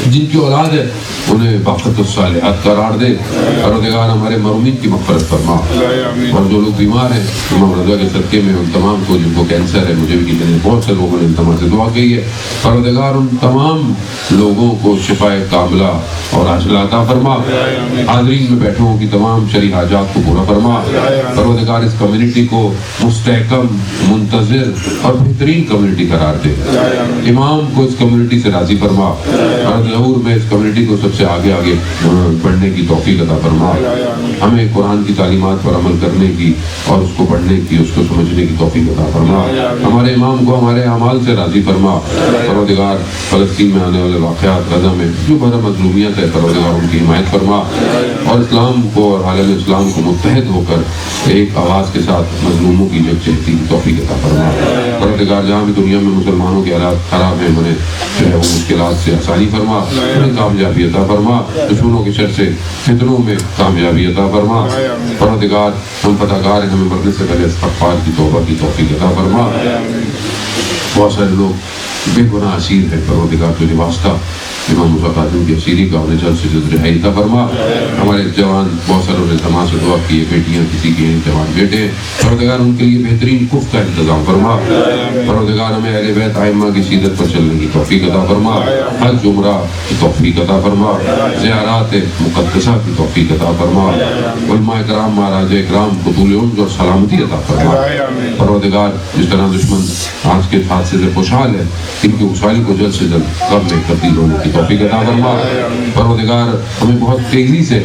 Speaker 1: جن کی اولاد ہے انہیں باقت الصالحات قرار دے. پروردگار ہمارے مرحومین کی مغفرت فرما, اور جو لوگ بیمار ہیں امام رضا کے صدقے میں ان تمام کو, جن کو کینسر ہے, مجھے بھی کسی نے بہت سے لوگوں نے ان تمام سے دعا کی ہے, پروردگار ان تمام لوگوں کو شفائے کاملہ اور عاجلہ عطا فرما. حاضرین میں بیٹھوں ہوں کی تمام شرعی حاجات کو پورا فرما. پروردگار اس کمیونٹی کو مستحکم, منتظر اور بہترین کمیونٹی قرار دے. امام کو اس کمیونٹی سے راضی فرما, اور ظہور میں اس کمیونٹی کو سب سے آگے بڑھنے کی توفیق عطا فرما. ہمیں قرآن کی تعلیمات پر عمل کرنے کی اور اس کو پڑھنے کی, اس کو سمجھنے کی توفیق عطا فرما. ہمارے امام کو ہمارے اعمال سے راضی فرما. پروردگار فلسطین میں آنے والے واقعات, غزہ میں جو بڑا مظلومیت ہے, پروردگار ان کی حمایت فرما, اور اسلام کو اور عالم اسلام کو متحد ہو کر ایک آواز کے ساتھ مظلوموں کی یکجہتی کی توفیق عطا فرما. پروردگار جہاں بھی دنیا میں مسلمانوں کے حالات خراب ہیں, انہیں جو ہے وہ مشکلات سے آسانی فرما, انہیں کامیابی عطا فرما, دشمنوں کے شر سے فتنوں میں کامیابی عطا فرما. پروردگار ہم پتہ ہیں, ہمیں مرنے سے پہلے استغفار کی توبہ کی توفیق عطا فرما. بہت سارے لوگ بے گناہ اسیر ہیں, پروردگار تجھے واسطہ امام موسیٰ قاسم کی اسیری کا انہیں جلد سے جلد رہائی عطا فرما. ہمارے جوان بہت ساروں نے تمام سے دعا کی ہے, بیٹیاں کسی کے ہیں, جوان بیٹے ہیں, پروردگار ان کے لیے بہترین کف کا انتظام فرما. پروردگار ہمیں اہل بیت ائمہ کی سیرت پر چلنے کی توفیق عطا فرما, حج عمرہ کی توفیق عطا فرما, زیارات مقدسہ کی توفیق عطا فرما, علماء اکرام مہاراج اکرام کو طول عمر اور سلامتی عطا فرما. پروردگار جس طرح دشمن آج کے حادثے سے خوشحال ہے, ان کی خوشحالی کو جلد سے جلد غم میں تبدیل ہونے کی توفیق عطا فرما. پروردگار ہمیں بہت تیزی سے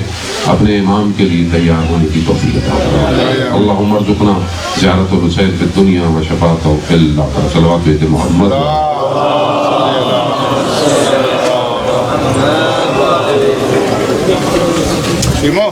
Speaker 1: اپنے امام کے لیے تیار ہونے کی توفیق عطا فرما. اللہم ارزقنا زیارت الحسین فی الدنیا و شفاعتہ فی الآخرہ. صلوات بیت محمد.
Speaker 2: ویڈیو